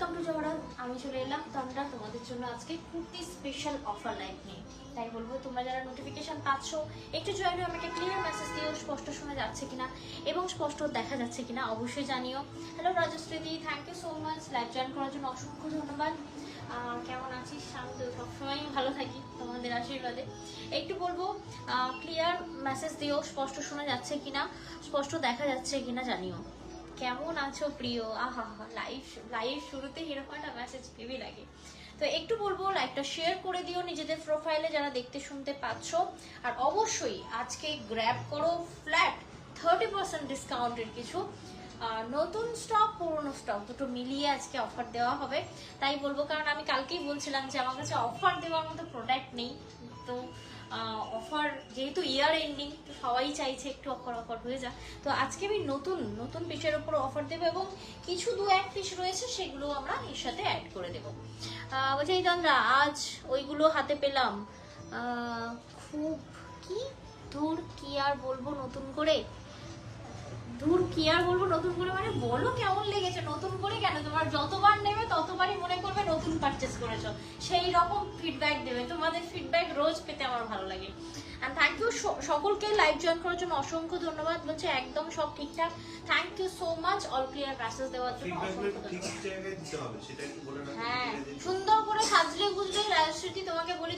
Welcome to জহরাত। আমি চলে এলাম তন্দ্রা তোমাদের জন্য আজকে কুর্তি স্পেশাল অফার লাইভ নিয়ে। তাই বলবো তোমরা যারা নোটিফিকেশন পাচ্ছ একটু জয়েন হয়ে আমাকে ক্লিয়ার মেসেজ দিও, স্পষ্ট শোনা যাচ্ছে কিনা এবং স্পষ্ট দেখা যাচ্ছে কিনা অবশ্যই জানিও। হ্যালো রাজশ্রীদি, thank you so much live join করার জন্য, অসংখ্য ধন্যবাদ। কেমন আছিস? আমি তো সবসময় ভালো থাকি তোমাদের আশীর্বাদে। একটু বলবো ক্লিয়ার মেসেজ দিও, স্পষ্ট শোনা যাচ্ছে কিনা, স্পষ্ট দেখা যাচ্ছে কিনা জানিও। কেমন আছো প্রিয়? আহা হা, লাইভ শুরুতে এরকম একটা মেসেজ ভেবে লাগে। তো একটু বলবো লাইভটা শেয়ার করে দিও নিজেদের প্রোফাইলে যারা দেখতে শুনতে পাচ্ছ। আর অবশ্যই আজকে গ্র্যাব করো ফ্ল্যাট 30% ডিসকাউন্টের কিছু নতুন স্টক, পুরনো স্টক দুটো মিলিয়ে আজকে অফার দেওয়া হবে। তাই বলবো কারণ আমি কালকেই বলছিলাম যে আমার কাছে অফার দেওয়ার মতো প্রোডাক্ট নেই। তো অফার যেহেতু ইয়ার এন্ডিং, তো সবাই চাইছে একটু অফার হয়ে যা। তো আজকে আমি নতুন পিসের উপর অফার দেবো এবং কিছু 2-1 পিস রয়েছে সেগুলো আমরা এর সাথে অ্যাড করে দেবো। বলছি তন্দ্রা, আজ ওইগুলো হাতে পেলাম, খুব কি দূর কি আর বলবো নতুন করে, মানে বলো কেমন লেগেছে নতুন করে? কেন তোমার যতবার নেবে ততবারই মনে করবে নতুন পারচেস করেছো, সেই রকম ফিডব্যাক দেবে। তোমাদের ফিডব্যাক রোজ পেতে আমার ভালো লাগে। এন্ড থ্যাংক ইউ সকলকে লাইভ জয়েন করার জন্য অসংখ্য ধন্যবাদ। বলছে একদম সব ঠিকঠাক, thank you so much all clear message দেওয়ার জন্য অসংখ্য ধন্যবাদ। হ্যাঁ, সুন্দর করে সাজলে গুজলে রাজশ্রী তোমাকে বলি,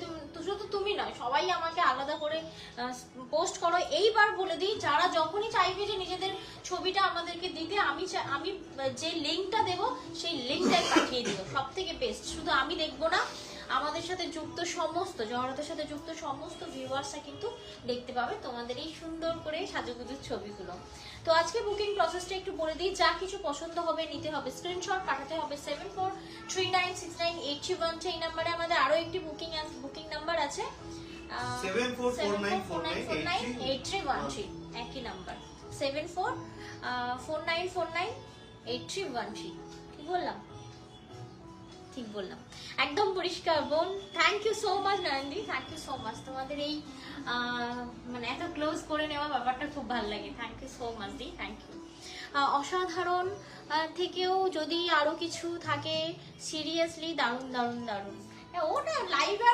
শুধু তুমি নয় সবাই আমাকে আলাদা করে পোস্ট করো। এইবার বলে দিই, যারা যখনই চাইবে যে নিজেদের ছবিটা আমাদেরকে দিতে, আমি যে লিঙ্কটা দেবো সেই লিঙ্কটাই পাঠিয়ে দিও, সব থেকে বেস্ট। শুধু আমি দেখবো না, আমাদের সাথে যুক্ত সমস্ত, জহরাতের সাথে যুক্ত সমস্ত ভিউয়ার্সরা কিন্তু দেখতে পাবে তোমাদের এই সুন্দর করে সাজুগুজুর ছবিগুলো। তো আজকে বুকিং প্রসেসটা একটু বলে দিই। যা কিছু পছন্দ হবে নিতে হবে স্ক্রিনশট, পাঠাতে হবে 7439698312। এই নাম্বারে আমাদের আরো একটি বুকিং নাম্বার আছে, 7449498313, একই নাম্বার 7449498313। কি বললাম? ঠিক বললাম, একদম পরিষ্কার বোন। থ্যাংক ইউ সো মাচ নয়নদি, থ্যাংক ইউ সো মাচ। তোমাদের এই মানে এত ক্লোজ করে নেওয়া ব্যাপারটা খুব ভালো লাগে। থ্যাংক ইউ সো মাচ দি, থ্যাংক ইউ। অসাধারণ থেকেও যদি আরো কিছু থাকে, সিরিয়াসলি দারুণ দারুণ দারুণ। ওটা লাইভে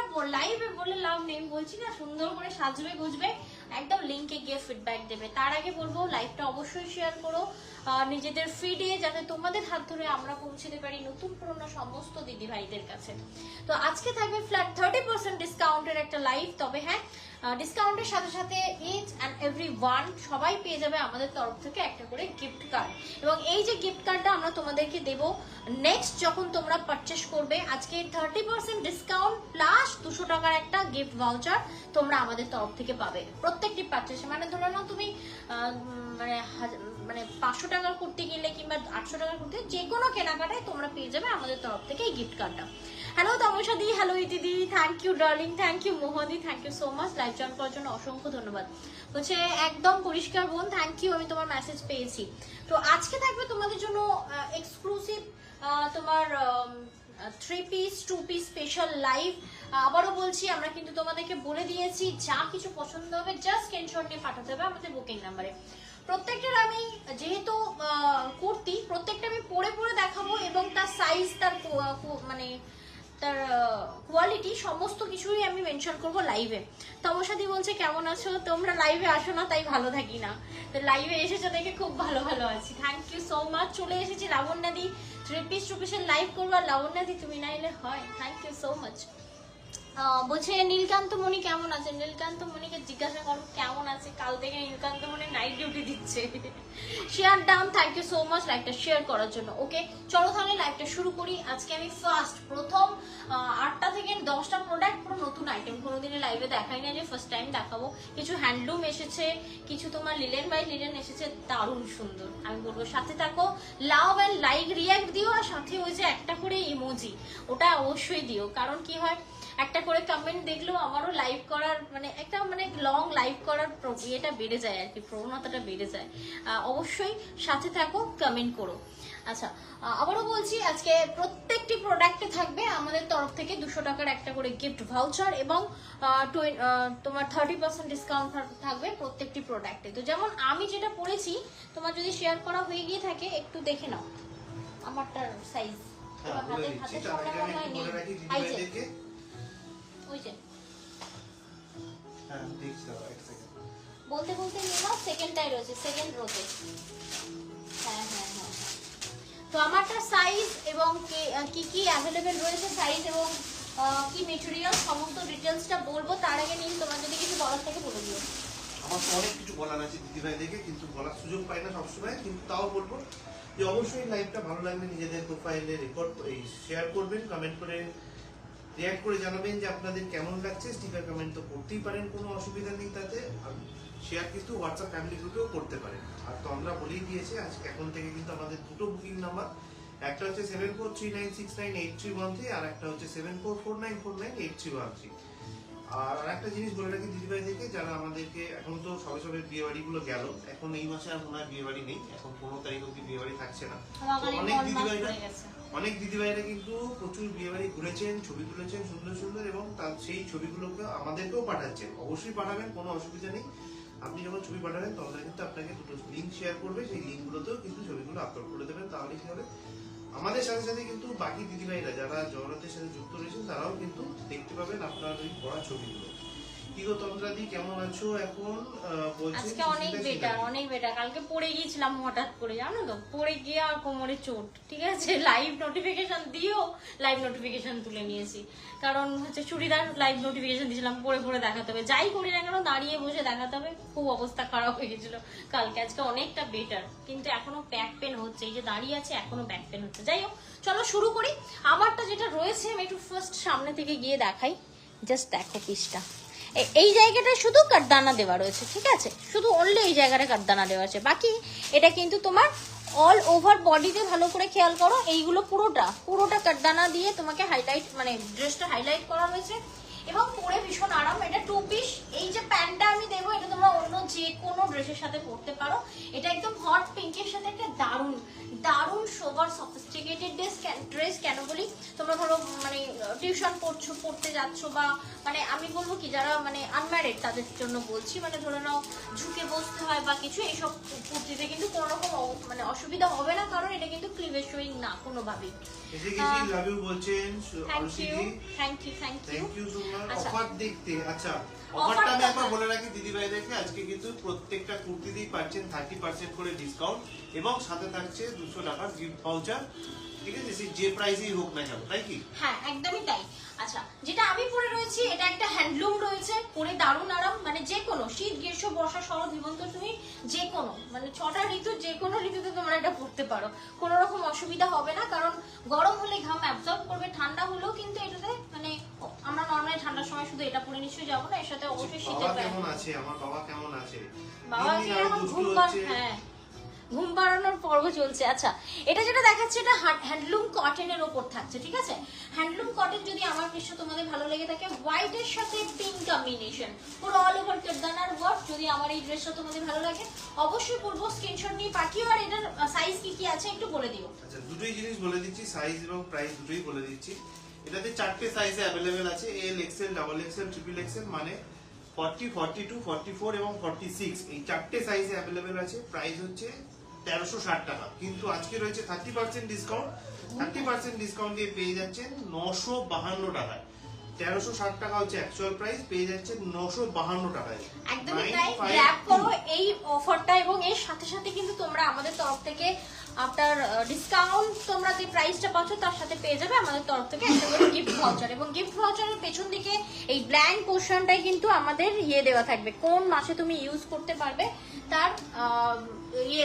বলে লাভ নেই, বলছি না সুন্দর করে সাজবে গুজবে, একদম লিঙ্কে গিয়ে ফিডব্যাক দেবে। তার আগে বলবো লাইভটা অবশ্যই শেয়ার করো নিজেদের ফিডে, যাতে তোমাদের হাত ধরে আমরা পৌঁছতে পারি নতুন পুরনো সমস্ত দিদি ভাইদের কাছে। তো আজকে থাকবে ফ্ল্যাট 30% ডিসকাউন্টের একটা লাইভ। তবে হ্যাঁ, ডিসকাউন্টের সাথে সাথে ইচ অ্যান্ড এভরি ওয়ান সবাই পেয়ে যাবে আমাদের তরফ থেকে একটা করে গিফট কার্ড। এবং এই যে গিফট কার্ডটা আমরা তোমাদেরকে দেবো নেক্সট যখন তোমরা পারচেস করবে, আজকে 30% ডিসকাউন্ট প্লাস 200 টাকার একটা গিফট ভাউচার তোমরা আমাদের তরফ থেকে পাবে প্রত্যেকটি পারচেসে। মানে ধরে নাও তুমি মানে 500 টাকার করতে গেলে কিংবা 800 টাকার করতে, যে কোনো কেনাকাটায় তোমরা পেয়ে যাবে আমাদের তরফ থেকে এই গিফট কার্ডটা। হ্যালো তমসা দি, হ্যালো দিদি, thank you darling, thank you মোহদি, thank you so much live join করার জন্য অসংখ্য ধন্যবাদ। বলছে একদম পরিষ্কার বোন, থ্যাংক ইউ, আমি তোমার মেসেজ পেয়েছি। তো আজকে থাকবে তোমাদের জন্য এক্সক্লুসিভ তোমার 3 পিস 2 পিস স্পেশাল লাইভ। আবারও বলছি, আমরা কিন্তু তোমাদেরকে বলে দিয়েছি যা কিছু পছন্দ হবে জাস্ট স্ক্রিনশট নিয়ে পাঠাতে হবে আমাদের বুকিং নাম্বারে। প্রত্যেকটার আমি যেহেতু কুর্তি, প্রত্যেকটা আমি পরে দেখাবো এবং তার সাইজ, তার মানে তার কোয়ালিটি সমস্ত কিছুই আমি মেনশন করবো লাইভে। তমসাদি বলছে কেমন আছো? তোমরা লাইভে আসো না তাই ভালো থাকি না, তো লাইভে এসেছো দেখে খুব ভালো আছি। Thank you so much. চলে এসেছি লাবণ্যাদি, 3 পিস 2 পিসের লাইভ করবো। আর লাবণ্যাদি তুমি না এলে হয়। Thank you so much. বলছে নীলকান্ত মণি কেমন আছে? নীলকান্ত মণিকে জিজ্ঞাসা করো কেমন আছে। কাল থেকে নীলকান্ত মণি নাইট ডিউটি দিচ্ছে। Share done, thank you so much লাইভটা শেয়ার করার জন্য। ওকে চলো তাহলে লাইভটা শুরু করি। আজকে আমি প্রথম 8টা থেকে 10টা প্রোডাক্ট, পুরো নতুন আইটেম, কোনোদিনই লাইভে দেখাই না, যে ফার্স্ট টাইম দেখাবো। কিছু হ্যান্ডলুম এসেছে, কিছু তোমার লিলেন বাই লিলেন এসেছে, দারুণ সুন্দর। আমি বলবো সাথে থাকো, লাভ অ্যান্ড লাইক রিয়াক্ট দিও, আর সাথে ওই যে একটা করে ইমোজি ওটা অবশ্যই দিও। কারণ কি হয়, একটা করে কমেন্ট দেখলেও আমারও লাইভ করার একটা লং লাইভ করার ইয়েটা বেড়ে যায় আর কি, প্রবণতাটা বেড়ে যায়। অবশ্যই সাথে থাকো, কমেন্ট করো। আচ্ছা, আবারও বলছি আজকে প্রত্যেকটি প্রোডাক্টে থাকবে আমাদের তরফ থেকে 200 টাকার একটা করে গিফট ভাউচার এবং তোমার 30% ডিসকাউন্ট থাকবে প্রত্যেকটি প্রোডাক্টে। তো যেমন আমি যেটা পরেছি, তোমার যদি শেয়ার করা হয়ে গিয়ে থাকে একটু দেখে নাও আমারটার সাইজ। হ্যাঁ বলে দিচ্ছি, তার আগে আমি একটু বলে রাখি দিদিভাইদেরকে। ওই যে হ্যাঁ দেখছি, দাঁড়াও এক সেকেন্ড। বলতে বলতে নিয়ে নাও, সেকেন্ডটাই রয়েছে, সেকেন্ড রোতে। হ্যাঁ হ্যাঁ হ্যাঁ। তো আমারটা সাইজ এবং কি কি অ্যাভেলেবেল রয়েছে, সাইজ এবং কি মেটেরিয়াল, সমস্ত ডিটেলসটা বলবো। তার আগে নীল তোমার যদি কিছু বলার থাকে বলে দিও। আমার তো অনেক কিছু বলার আছে দিদিভাইদেরকে, কিন্তু বলার সুযোগ পাই না সবসময়, কিন্তু তাও বলবো যে অবশ্যই লাইভটা ভালো লাগলে নিজেদের প্রোফাইলে রেকর্ড শেয়ার করবেন, কমেন্ট করে রিঅ্যাক্ট করে জানাবেন যে আপনাদের কেমন লাগছে। স্টিকার কমেন্ট তো করতেই পারেন, কোনো অসুবিধা নেই তাতে। আর শেয়ার কিন্তু হোয়াটসঅ্যাপ ফ্যামিলি গ্রুপেও করতে পারেন। আর তো আমরা বলেই দিয়েছি আজকে এখন থেকে কিন্তু আমাদের দুটো বুকিং নাম্বার, একটা হচ্ছে 7439698313 আর একটা হচ্ছে 7449498313। আর একটা জিনিস বলে রাখি দিদিভাইদেরকে, যারা আমাদেরকে এখন তো সবে সবে বিয়ে বাড়িগুলো গেল, এখন এই মাসে আর মনে হয় বিয়ে বাড়ি নেই, এখন 15 তারিখ অব্দি বিয়ে বাড়ি থাকছে না। অনেক দিদিভাইরা কিন্তু প্রচুর বিয়ে বাড়ি ঘুরেছেন, ছবি তুলেছেন সুন্দর সুন্দর, এবং তার সেই ছবিগুলোকে আমাদেরকেও পাঠাচ্ছেন। অবশ্যই পাঠাবেন, কোনো অসুবিধা নেই। আপনি যখন ছবি পাঠাবেন তখন কিন্তু আপনাকে দুটো লিঙ্ক শেয়ার করবে, সেই লিঙ্কগুলোতেও কিন্তু ছবিগুলো আপলোড করে দেবেন। তাহলে কি হবে, আমাদের সাথে সাথে কিন্তু বাকি দিদিভাইরা যারা জগন্নাথের সাথে যুক্ত রয়েছেন তারাও কিন্তু দেখতে পাবেন আপনার ওই পড়া ছবিগুলো। কি গো তন্দ্রাদি, কেমন আছো এখন? আজকে অনেক বেটার, অনেক বেটার। কালকে পড়ে গিয়েছিলাম হঠাৎ করে, জানো তো, পড়ে গিয়ে আর কোমরে চোট। ঠিক আছে, লাইভ নোটিফিকেশন দিও, লাইভ নোটিফিকেশন তুলে নিয়েছি, কারণ হচ্ছে চুড়িদার লাইভ নোটিফিকেশন দিয়েছিলাম, পড়ে পড়ে দেখাতে হবে, যাই করি না কেন দাঁড়িয়ে বসে দেখাতে হবে। খুব অবস্থা খারাপ হয়ে গেছিল কালকে। আজকে অনেকটা বেটার, কিন্তু এখনো ব্যাক পেন হচ্ছে। এই যে দাঁড়িয়ে আছে এখনো ব্যাক পেন হচ্ছে। যাই হোক, চলো শুরু করি। আমারটা যেটা রয়েছে আমি একটু ফার্স্ট সামনে থেকে গিয়ে দেখাই। জাস্ট দেখো পিসটা, এই জায়গাটায় শুধু কাটদানা দেওয়া রয়েছে। ঠিক আছে, শুধু অনলি এই জায়গাটা কাটদানা দেওয়া আছে, বাকি এটা কিন্তু তোমার অল ওভার বডিতে ভালো করে খেয়াল করো, এইগুলো পুরোটা কাটদানা দিয়ে তোমাকে হাইলাইট, মানে ড্রেসটা হাইলাইট করা হয়েছে, এবং পরে ভীষণ আরাম। এটা 2 পিস। এই যে প্যান্টটা আমি দেবো, এটা তোমরা অন্য যে কোনো ড্রেসের সাথে পরতে পারো। এটা একদম হট পিঙ্কের সাথে একটা দারুণ দারুণ সোবার সফিস্টিকেটেড ড্রেস। কেন বলি, তোমরা ধরো মানে টিউশন পড়তে যাচ্ছ, বা মানে আমি বলবো কি যারা মানে আনম্যারিড তাদের জন্য বলছি, মানে ধরে নাও ঝুঁকে বসতে হয় বা কিছু, এইসব কুর্তিতে কিন্তু কোনো রকম মানে অসুবিধা হবে না, কারণ এটা কিন্তু ক্লিভেজ শোয়িং না কোনোভাবেই। অফার দেখতে, আচ্ছা অফারটা আমি একবার বলে রাখি দিদিভাইদেরকে, আজকে কিন্তু প্রত্যেকটা কুর্তিতেই পাচ্ছেন 30% করে ডিসকাউন্ট, এবং সাথে থাকছে 200 টাকার গিফট ভাউচার। ঠিক আছে, যে প্রাইসেই হোক না কেন, তাই কি? হ্যাঁ একদমই তাই। আচ্ছা, যেটা আমি পরে রয়েছি এটা একটা হ্যান্ডলুম রয়েছে, পরে দারুণ আরাম। মানে যে কোনো শীত, গ্রীষ্ম, বর্ষা, শরৎ, হেমন্ত, তুমি যে কোনো মানে 6টা ঋতু, যে কোনো ঋতুতে তোমরা এটা পরতে পারো, কোনো রকম অসুবিধা হবে না। কারণ গরম হলে ঘাম অ্যাবজর্ব করবে, ঠান্ডা হলেও কিন্তু এটাতে মানে আমরা নর্মালি ঠান্ডার সময় শুধু এটা পরে নিশ্চয়ই যাবো না, এর সাথে অবশ্যই শীতের প্যান্ট। কেমন আছে আমার বাবা, কেমন আছে বাবা? কি এখন হ্যাঁ, ঘুম পাড়ানোর পর্ব চলছে। আচ্ছা, এটা যেটা দেখাচ্ছে এটা হ্যান্ডলুম কটনের ওপর থাকছে। ঠিক আছে, হ্যান্ডলুম কটন। যদি আমার পৃষ্ঠ তোমাদের ভালো লেগে থাকে, হোয়াইট এর সাথে পিঙ্ক কম্বিনেশন, পুরো অল ওভার কাটদানার ওয়ার্ক। যদি আমার এই ড্রেসটা তোমাদের ভালো লাগে অবশ্যই বলবো স্ক্রিনশট নিয়ে পাঠিও। আর এটার সাইজ কি কি আছে একটু বলে দিও। আচ্ছা, দুটোই জিনিস বলে দিচ্ছি, সাইজ এবং প্রাইস দুটোই বলে দিচ্ছি। এটাতে 4টে সাইজে अवेलेबल আছে, L, XL, double XL, triple XL, মানে 40, 42, 44 এবং 46, এই 4টে সাইজে अवेलेबल আছে। প্রাইস হচ্ছে 1360 টাকা, কিন্তু আজকে রয়েছে 30% ডিসকাউন্ট। 30% ডিসকাউন্ট দিয়ে পেয়ে যাচ্ছেন 952 টাকায়। 1360 টাকা হচ্ছে অ্যাকচুয়াল প্রাইস, পেয়ে যাচ্ছেন 952 টাকায়। একদমই তাই, গ্র্যাব করো এই অফারটা। এবং এর সাথে সাথে কিন্তু তোমরা আমাদের তরফ থেকে আপনার ডিসকাউন্ট, তোমরা যে প্রাইসটা পাচ্ছ তার সাথে পেয়ে যাবে আমাদের তরফ থেকে একটা করে গিফট ভাউচার। এবং গিফট ভাউচারের পেছন দিকে এই ব্ল্যাঙ্ক পোর্শনটাই কিন্তু আমাদের দেওয়া থাকবে, কোন মাসে তুমি ইউজ করতে পারবে তার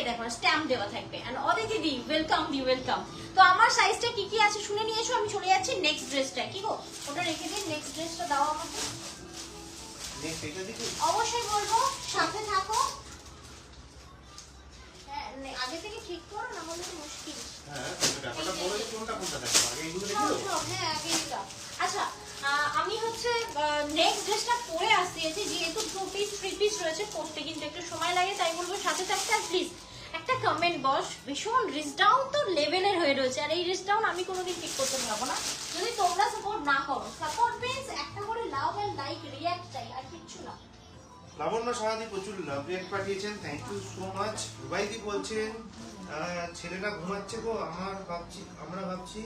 দেখো স্ট্যাম্প দেওয়া থাকবে। এন্ড অদিতি দি ওয়েলকাম, ওয়েলকাম। তো আমার সাইজটা কি কি আছে শুনে নিয়েছো, আমি চলে যাচ্ছি নেক্সট ড্রেসটা। কি গো, ওটা রেখে দিন, নেক্সট ড্রেসটা দাও আমাকে। অবশ্যই বলবো, সাথে থাকো। হ্যাঁ, আগে থেকে ঠিক করো, না হলে তো মুশকিল। হ্যাঁ, ব্যাপারটা বলো যে কোনটা দেখো, আগে এগুলো দেখো। হ্যাঁ, আগে এটা। আচ্ছা, আমি হচ্ছে নেক্সট ড্রেসটা পরে আসছি, যেহেতু 2 পিস 3 পিস রয়েছে, পরতে কিন্তু একটু সময় লাগে, তাই বলবো সাথে থাকতে। আর প্লিজ একটা কমেন্ট বস, ভীষণ রিস্ক ডাউন তো লেভেলের হয়ে রয়েছে, আর এই রিস্ক ডাউন আমি কোনোদিন ঠিক করতে পারবো না যদি তোমরা সাপোর্ট না করো। সাপোর্ট মিন্স একটা করে লাভ এন্ড লাইক রিঅ্যাক্ট চাই, আর কিচ্ছু না। লাবণ্য সাহাদি প্রচুর লাভ রেট পাঠিয়েছেন, থ্যাংক ইউ সো মাচ। রুবাইদি বলছেন ছেলেটা ঘুমাচ্ছে গো, আমরা ভাবছি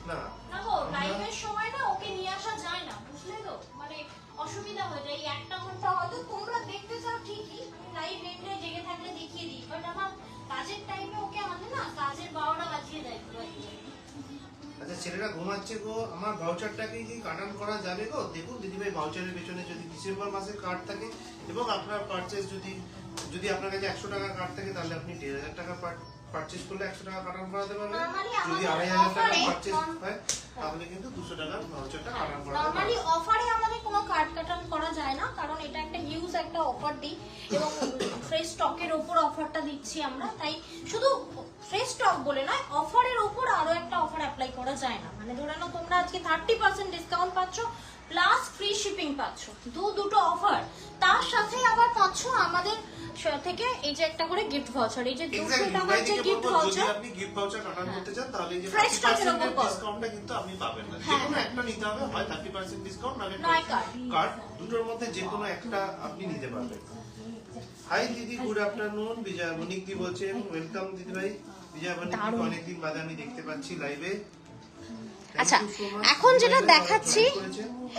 না দেখো লাইভের সময় না ওকে নিয়ে আসা যায় না, বুঝলে তো, মানে অসুবিধা হয়ে যায়। এই একটা ঘন্টা হয়তো তোমরা দেখতে চাও ঠিকই, আমি লাইভ এন্ডে জেগে থাকলে দেখিয়ে দিই, বাট আমার কাজের টাইমে ওকে আমাদের না কাজের 12টা বাজিয়ে দেয়। আচ্ছা ছেলেটা ঘুমাচ্ছে গো, আমার ভাউচারটাকে কি কাটান করা যাবে গো? দেখুন দিদিভাই, ভাউচারের পেছনে যদি ডিসেম্বর মাসের কার্ড থাকে এবং আপনার পারচেজ যদি আপনার কাছে 100 টাকা কার্ড থাকে, তাহলে আপনি 1,500 টাকা পারচেজ করলে 100 টাকা কাটান করাতে পারবেন। যদি 2,500 টাকা পারচেজ হয় তাহলে কিন্তু 200 টাকা ভাউচারটা কাটান করাতে পারবেন। নরমালি অফারে আমাদের কোনো কার্ড কাটান করা যায় না, কারণ এটা একটা হিউজ একটা অফার দিই এবং ফ্রেশ স্টকের উপর অফারটা দিচ্ছি আমরা, তাই শুধু ফ্রেশ স্টক বলে নয়, অফারের উপর আরো একটা অফার অ্যাপ্লাই করা যায় না। মানে ধরে নাও তোমরা আজকে 30% ডিসকাউন্ট পাচ্ছ প্লাস ফ্রি শিপিং পাচ্ছ, দুটো অফার, তার সাথে আবার পাচ্ছ আমাদের থেকে এই যে একটা করে গিফট ভাউচার, এই যে 200 টাকার যে গিফট ভাউচার, যদি আপনি গিফট ভাউচার কাটান করতে চান তাহলে এই যে ফ্রেশ স্টকের উপর ডিসকাউন্টটা কিন্তু আপনি পাবেন না। যে কোনো একটা নিতে হবে, হয় 30% ডিসকাউন্ট নালে কার্ড, দুটোর মধ্যে যে কোনো একটা আপনি নিতে পারবেন। হাই দিদি, গুড আফটারনুন। বিজয় মনিক দি বলছেন ওয়েলকাম দিদি ভাই। বিজয় মনিক দি অনেকদিন বাদে আমি দেখতে পাচ্ছি লাইভে। আচ্ছা এখন যেটা দেখাচ্ছি,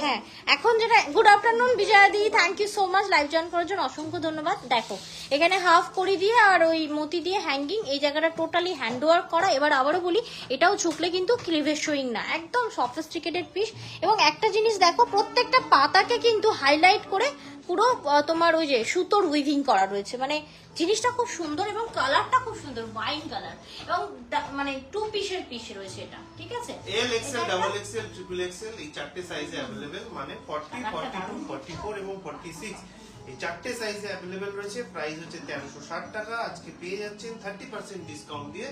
হ্যাঁ এখন যেটা, গুড আফটারনুন বিজয়াদি, thank you so much live join করার জন্য অসংখ্য ধন্যবাদ। দেখো এখানে হাফ করি দিয়ে আর ওই মতি দিয়ে হ্যাঙ্গিং, এই জায়গাটা টোটালি হ্যান্ড ওয়ার্ক করা। এবার আবারও বলি, এটাও ঝুঁকলে কিন্তু ক্লিভেজ শোয়িং না, একদম সফিস্টিকেটেড পিস। এবং একটা জিনিস দেখো, প্রত্যেকটা পাতাকে কিন্তু হাইলাইট করে পুরো তোমার ওই যে সুতোর উইভিং করা রয়েছে, মানে জিনিসটা খুব সুন্দর এবং কালারটা খুব সুন্দর, ওয়াইন কালার, এবং মানে 2 পিসের পিস রয়েছে এটা, ঠিক আছে। এল XL, double Excel, triple Excel এই চারটে সাইজে अवेलेबल, মানে 40, 42, 44 এবং 46 এই চারটে সাইজে अवेलेबल রয়েছে। প্রাইস হচ্ছে 1360 টাকা, আজকে পেয়ে যাচ্ছেন 30% ডিসকাউন্ট দিয়ে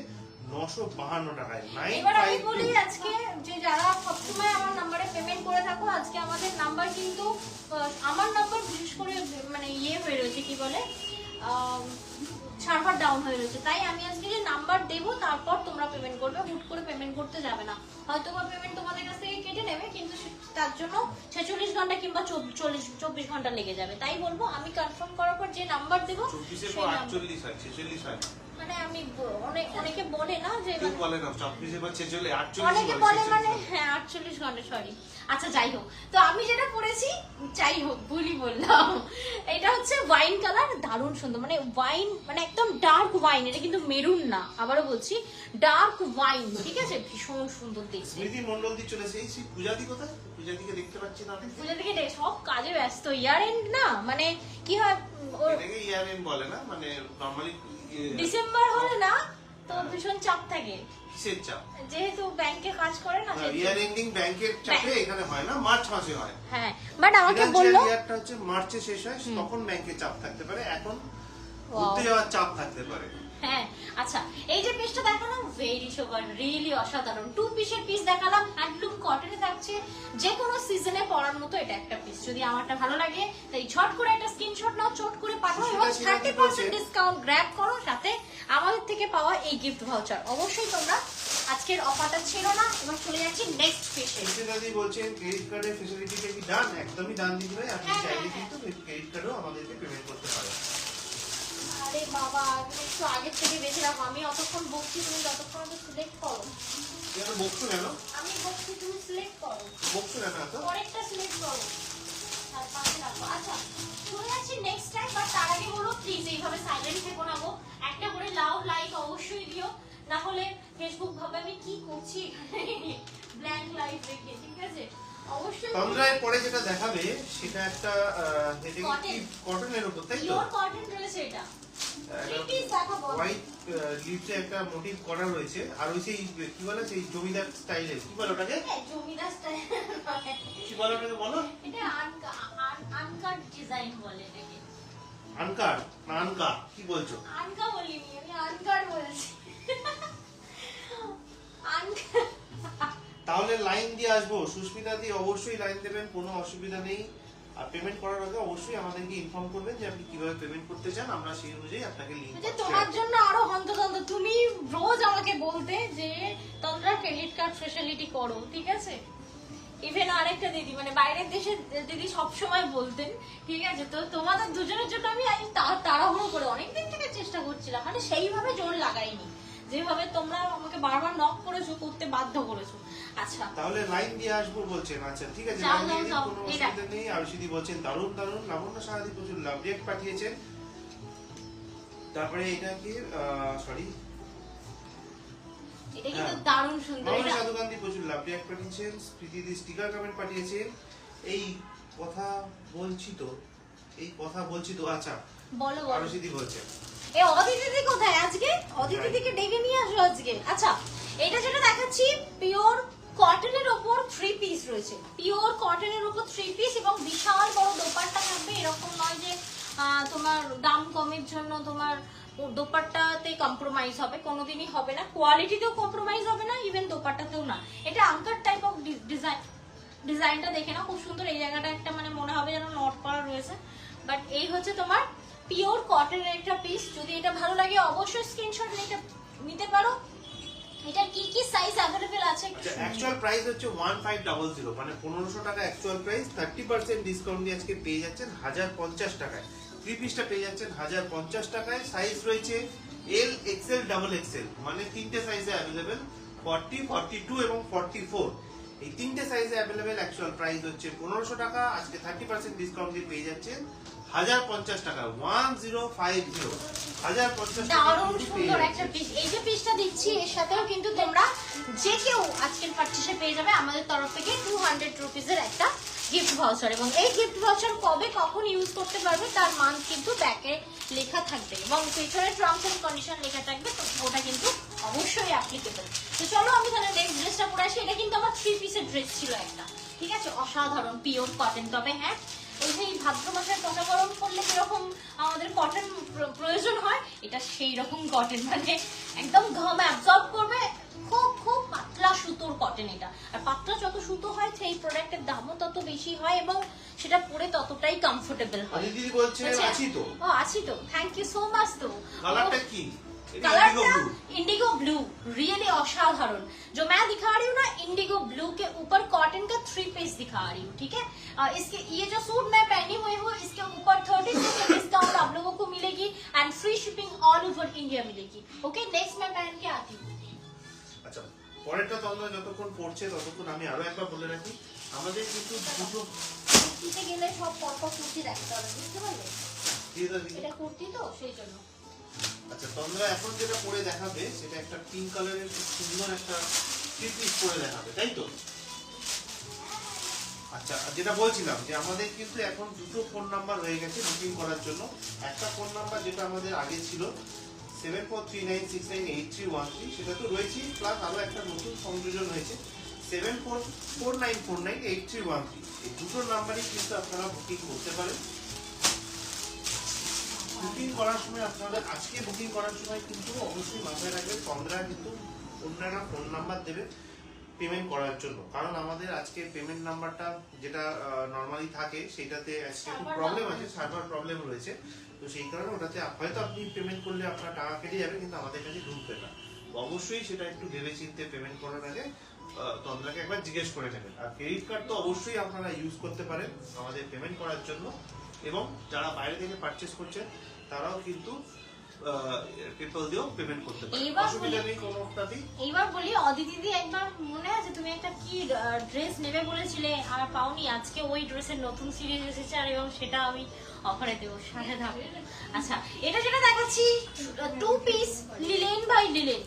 952 টাকায়। এবার আমি বলি, আজকে যে যারা সবসময় আমার নম্বরে পেমেন্ট করে থাকো, আজকে আমাদের নাম্বার কিন্তু, আমার নাম্বার বিশেষ করে মানে হয়ে রয়েছে, কি বলে, সার্ভার ডাউন হয়ে রয়েছে, তাই আমি আজকে যে নাম্বার দেবো তারপর তোমরা পেমেন্ট করবে, হুট করে পেমেন্ট করতে যাবে না। হয়তো বা পেমেন্ট তোমাদের কাছ থেকে কেটে নেবে, কিন্তু তার জন্য 46 ঘন্টা কিংবা 24 ঘন্টা লেগে যাবে। তাই বলবো, আমি কনফার্ম করার পর যে নাম্বার দেবো, 48 হয় 46 হয়, মানে আমি অনেকে বলে না যে বলে না 24 বা 46, 48 অনেকে বলে, মানে হ্যাঁ 48 ঘন্টা, সরি। আচ্ছা যাই হোক, তো আমি যেটা পরেছি, যাই হোক ভুলই বললাম, এটা হচ্ছে ওয়াইন কালার, দারুণ সুন্দর, মানে ওয়াইন, মানে একদম ডার্ক ওয়াইন, এটা কিন্তু মেরুন না, আবারও বলছি ডার্ক ওয়াইন, ঠিক আছে, ভীষণ সুন্দর দেখতে। স্মৃতি মন্ডল দি চলেছে, এই পূজাদি কোথায়? পূজাদিকে দেখতে পাচ্ছি না, পূজাদিকে সব কাজে ব্যস্ত, ইয়ার এন্ড না, মানে কি হয়, এটাকে ইয়ার এন্ড বলে না, মানে নরমালি ডিসেম্বর হলে না তো ভীষণ চাপ থাকে। কিসের চাপ? যেহেতু ব্যাংকে কাজ করে না, ইয়ার এন্ডিং ব্যাংকের চাপে এখানে হয় না, মার্চ মাসে হয়। হ্যাঁ, বাট আমাকে বললো ইয়ারটা হচ্ছে মার্চে শেষ হয়, তখন ব্যাংকে চাপ থাকতে পারে, এখন ঘুরতে যাওয়ার চাপ থাকতে পারে। হ্যাঁ আচ্ছা, এই যে পিসটা দেখালাম ভেরি সুপার, রিয়েলি অসাধারণ, 2 পিসের পিস দেখালাম, হ্যান্ডলুম কটনে থাকছে, যে কোনো সিজনে পরার মতো এটা একটা পিস। যদি আমারটা ভালো লাগে তাই ঝট করে একটা স্ক্রিনশট নাও, চট করে পাঠাও এবং 30% ডিসকাউন্ট গ্র্যাব করো, সাথে আমাদের থেকে পাওয়া এই গিফট ভাউচার। অবশ্যই তোমরা আজকের অফারটা ছিল না, এবার চলে যাচ্ছি নেক্সট পিসে। দাদি বলছেন ক্রেডিট কার্ডের ফ্যাসিলিটিটা কি ডান? একদমই ডান দিদি ভাই, আপনি চাইলে কিন্তু ক্রেডিট কার্ডও আমাদেরকে পেমেন্ট করতে পারেন। আরে বাবা, আমি একটু আগের থেকে বেশি রাখো, আমি অতক্ষণ বকছি, তুমি যতক্ষণ সিলেক্ট করো। কেন বকছো কেন? আমি বকছি, তুমি সিলেক্ট করো। বকছো কেন এত? পরেরটা সিলেক্ট করো, আর পাশে রাখো। আচ্ছা চলে যাচ্ছি নেক্সট টাইম, বাট তার আগে বলো প্লিজ এইভাবে সাইলেন্ট থেকো না গো, একটা করে লাইক অবশ্যই দিও, না হলে ফেসবুক ভাবে আমি কি করছি এখানে ব্ল্যাঙ্ক লাইভ রেখে, ঠিক আছে? অবশ্যই তন্দ্রায় পরে যেটা দেখাবে সেটা একটা কটনের উপর, তাই তো? পিওর কটন রয়েছে, এটা হোয়াইট লিভসে একটা মোটিভ করা রয়েছে, আর ওই সেই কি বলে, সেই জমিদার স্টাইলের, কি বলে ওটাকে? জমিদার স্টাইল কি বলে ওটাকে, বলো? এটা আনকাট ডিজাইন বলে এটাকে। আনকাট না আনকা, কি বলছো? আনকা বলিনি আমি, আনকাট বলছি। তাহলে লাইন দিয়ে আসবো, সুস্মিতা দি অবশ্যই লাইন দেবেন, কোনো অসুবিধা নেই। আর পেমেন্ট করার আগে অবশ্যই আমাদেরকে ইনফর্ম করবেন যে আপনি কিভাবে পেমেন্ট করতে চান, আমরা সেই অনুযায়ী আপনাকে লিংক যে তোমার জন্য আরো হন্তদন্ত, তুমি রোজ আমাকে বলতে যে তোমরা ক্রেডিট কার্ড ফ্যাসিলিটি করো, ঠিক আছে? ইভেন আরেকটা দিদি মানে বাইরের দেশে দিদি সবসময় বলতেন, ঠিক আছে, তো তোমাদের দুজনের জন্য আমি তাড়াহুড়ো করে অনেকদিন থেকে চেষ্টা করছিলাম, মানে সেইভাবে জোর লাগাইনি যেভাবে তোমরা আমাকে বারবার নক করেছো, করতে বাধ্য করেছো। আচ্ছা তাহলে লাইন দিয়ে আসবো বলছেন, আচ্ছা ঠিক আছে, যাও, লাইন দিয়ে যাও, কোনো এটা। অসুবিধা নেই। আরুষিদি বলছেন দারুণ দারুণ, লাবণ্য সাহাদি প্রচুর লাভ রিয়েক্ট পাঠিয়েছেন। তারপরে এটা কি সরি, এটা কিন্তু হ্যাঁ। দারুণ সুন্দর। মামনি এটা সাধু গান্ধী প্রচুর লাভ রিয়েক্ট পাঠিয়েছেন। প্রীতিদি স্টিকার কমেন্ট পাঠিয়েছেন। এই কথা বলছি তো, এই কথা বলছি তো, আচ্ছা বলো বলো। আরুষিদি বলছেন এ অদিতিদি কোথায় আজকে? অদিতিদিকে ডেকে নিয়ে আসো আজকে। আচ্ছা এটা যেটা দেখাচ্ছি পিওর কটনের উপর 3 পিস রয়েছে, পিওর কটনের উপর 3 পিস এবং বিশাল বড় দোপাট্টা থাকবে। এরকম নয় যে তোমার দাম কমের জন্য তোমার দোপাট্টাতে কম্প্রোমাইজ হবে, কোনোদিনই হবে না। কোয়ালিটিতেও কম্প্রোমাইজ হবে না, ইভেন দোপাট্টাতেও না। এটা আঙ্কার টাইপ অফ ডিজাইন, ডিজাইনটা দেখে না খুব সুন্দর। এই জায়গাটা একটা মানে মনে হবে যেন নট করা রয়েছে, বাট এই হচ্ছে তোমার পিওর কটনের একটা পিস। যদি এটা ভালো লাগে অবশ্যই স্ক্রিনশট নিতে পারো। এটা কি কি সাইজ अवेलेबल আছে? আচ্ছা অ্যাকচুয়াল প্রাইস হচ্ছে 1500, মানে 1500 টাকা অ্যাকচুয়াল প্রাইস। 30% ডিসকাউন্ট দিয়ে আজকে পেয়ে যাচ্ছেন 1050 টাকায়। 3 পিসটা পেয়ে যাচ্ছেন 1050 টাকায়। সাইজ রয়েছে এল, এক্সেল, ডাবল এক্সেল, মানে তিনটে সাইজে अवेलेबल, 40, 42 এবং 44। এই তিনটে সাইজে अवेलेबल। অ্যাকচুয়াল প্রাইস হচ্ছে 1500 টাকা, আজকে 30% ডিসকাউন্ট দিয়ে পেয়ে যাচ্ছেন 1050 টাকা। 1050, 1050 টাকা দারুণ কিন্তু পেয়ে সুন্দর একটা যাচ্ছেন। পিস। এই যে পিসটা দিচ্ছি এর সাথেও কিন্তু তোমরা যে কেউ আজকের পারচেসে পেয়ে যাবে আমাদের তরফ থেকে 200 রুপিসের একটা গিফট ভাউচার। এবং এই গিফট ভাউচার কবে কখন ইউজ করতে পারবে তার মান কিন্তু ব্যাকে লেখা থাকবে এবং পেছনে টার্মস এন্ড কন্ডিশন লেখা থাকবে, তো ওটা কিন্তু অবশ্যই অ্যাপ্লিকেবল। তো চলো আমি তাহলে নেক্সট ড্রেসটা পরে আসি। এটা কিন্তু আমার 3 পিসের ড্রেস ছিল একটা, ঠিক আছে, অসাধারণ পিওর কটন। তবে হ্যাঁ, ওই যে ভাদ্র মাসের পোশাক গরম করলে কিরকম আমাদের কটন প্রয়োজন হয়, এটা সেই রকম কটন, মানে একদম ঘাম অ্যাবজর্ব করবে। খুব খুব পাতলা সুতোর কটন এটা। আর পাতলা যত সুতো হয় সেই প্রোডাক্টের দামও তত বেশি হয় এবং সেটা পরে ততটাই কমফোর্টেবল হয়। দিদি বলছে আচ্ছা। আছি তো। ও আছি তো, থ্যাংক ইউ সো মাচ। তো কালারটা কি? कलरটা इंडिगो ब्लू, रियली असाधारण। जो मैं दिखा रही हूँ ना इंडिगो ब्लू के ऊपर कॉटन का 3 पीस दिखा रही हूँ, ठीक है। इसके ये जो सूट मैं पहनी हुई हूँ इसके ऊपर 30% डिस्काउंट आप लोगों को मिलेगी and free shipping all over India मिलेगी। ओके नेक्स्ट मैं पहन के आती हूँ। আচ্ছা পরেরটা তোমরা যতক্ষণ পড়ছে ততক্ষণ আমি আরো একবার বলে রাখি, আমাদের কিন্তু দুটো কুর্তিতে গেলে সব পরপর কুর্তি রাখতে হবে, বুঝতে পারলে? দিয়ে দাও দিদি। এটা কুর্তি তো সেই জন্য। আচ্ছা তোমরা এখন যেটা পরে দেখাবে সেটা একটা পিঙ্ক কালারের খুব সুন্দর একটা থ্রি পিস পরে দেখাবে, তাই তো? আচ্ছা যেটা বলছিলাম যে আমাদের কিন্তু এখন দুটো ফোন নাম্বার হয়ে গেছে বুকিং করার জন্য। একটা ফোন নাম্বার যেটা আমাদের আগে ছিল 7439698313, সেটা তো রয়েছে, প্লাস আরো একটা নতুন সংযোজন হয়েছে 7449498313। এই দুটো নাম্বারই কিন্তু আপনারা বুকিং করতে পারেন। বুকিং করার সময় আপনারা আজকে বুকিং করার সময় কিন্তু অবশ্যই মাথায় রাখবেন তন্দ্রা কিন্তু অন্যরা ফোন নাম্বার দেবে পেমেন্ট করার জন্য, কারণ আমাদের আজকে পেমেন্ট নাম্বারটা যেটা নরমালি থাকে সেটাতে আজকে একটু প্রবলেম আছে, সার্ভার প্রবলেম রয়েছে। তো সেই কারণে ওটাতে হয়তো আপনি পেমেন্ট করলে আপনার টাকা কেটে যাবে কিন্তু আমাদের কাছে ঢুকবে না। অবশ্যই সেটা একটু ভেবে চিন্তে পেমেন্ট করার আগে তন্দ্রাকে একবার জিজ্ঞেস করে নেবেন। আর ক্রেডিট কার্ড তো অবশ্যই আপনারা ইউজ করতে পারেন আমাদের পেমেন্ট করার জন্য, এবং যারা বাইরে থেকে পারচেস করছেন তারাও কিন্তু পেপাল দিয়েও পেমেন্ট করতে পারেন, অসুবিধা নেই কোনোটাতেই। এইবার বলি অদিতিদি, একবার মনে আছে তুমি একটা কি ড্রেস নেবে বলেছিলে আর পাওনি? আজকে ওই ড্রেসের নতুন সিরিজ এসেছে আর এবং সেটা আমি অফারে দেবো, সাথে থাকবে। আচ্ছা এটা যেটা দেখাচ্ছি 2 piece linen by linen,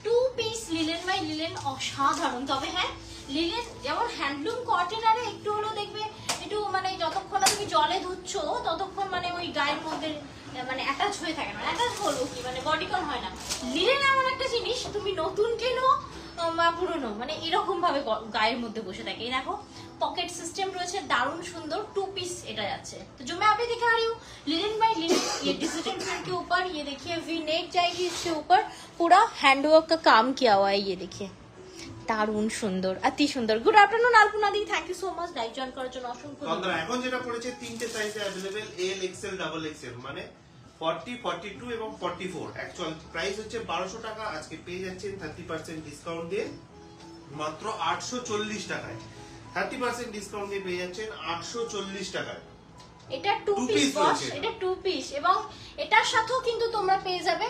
2 piece linen by linen, অসাধারণ। তবে হ্যাঁ লিলেন যেমন হ্যান্ডলুম কটন আরে একটু হলেও দেখবে একটু মানে যতক্ষণ না তুমি জলে ধুচ্ছো ততক্ষণ মানে ওই গায়ের মধ্যে মানে অ্যাটাচ হয়ে থাকে না, অ্যাটাচ হলো কি মানে বডিকন হয় না। লিলেন এমন একটা জিনিস তুমি নতুন কেনো বা পুরনো মানে এরকম ভাবে গায়ের মধ্যে বসে থাকে। এই দেখো पॉकेट सिस्टम রয়েছে, দারুণ সুন্দর 2 पीस এটা যাচ্ছে। तो जो मैं अभी दिखा रही हूँ लिनन बाय लिनन, ये डिजिटल प्रिंट के ऊपर ये देखिए वी नेक जाएगी, इसके ऊपर पूरा हैंडवर्क का काम किया हुआ है, ये देखिए দারুণ সুন্দর, অতি সুন্দর। গুড আফটারনুন আলপনা দি, thank you so much live join করার জন্য, অসংখ্য ধন্যবাদ। এখন যেটা পড়েছে তিনটে সাইজে available, L, XL, double XL, মানে 40, 42 এবং 44। অ্যাকচুয়াল প্রাইস হচ্ছে 1200 টাকা, আজকে পেয়ে যাচ্ছেন 30% ডিসকাউন্ট দিয়ে মাত্র 840 টাকায়। 30% ডিসকাউন্ট দিয়ে পেয়ে যাচ্ছেন 840 টাকায়। এটা টু Two পিস piece বস, রয়েছে এটা টু পিস, এবং এটার সাথেও কিন্তু তোমরা পেয়ে যাবে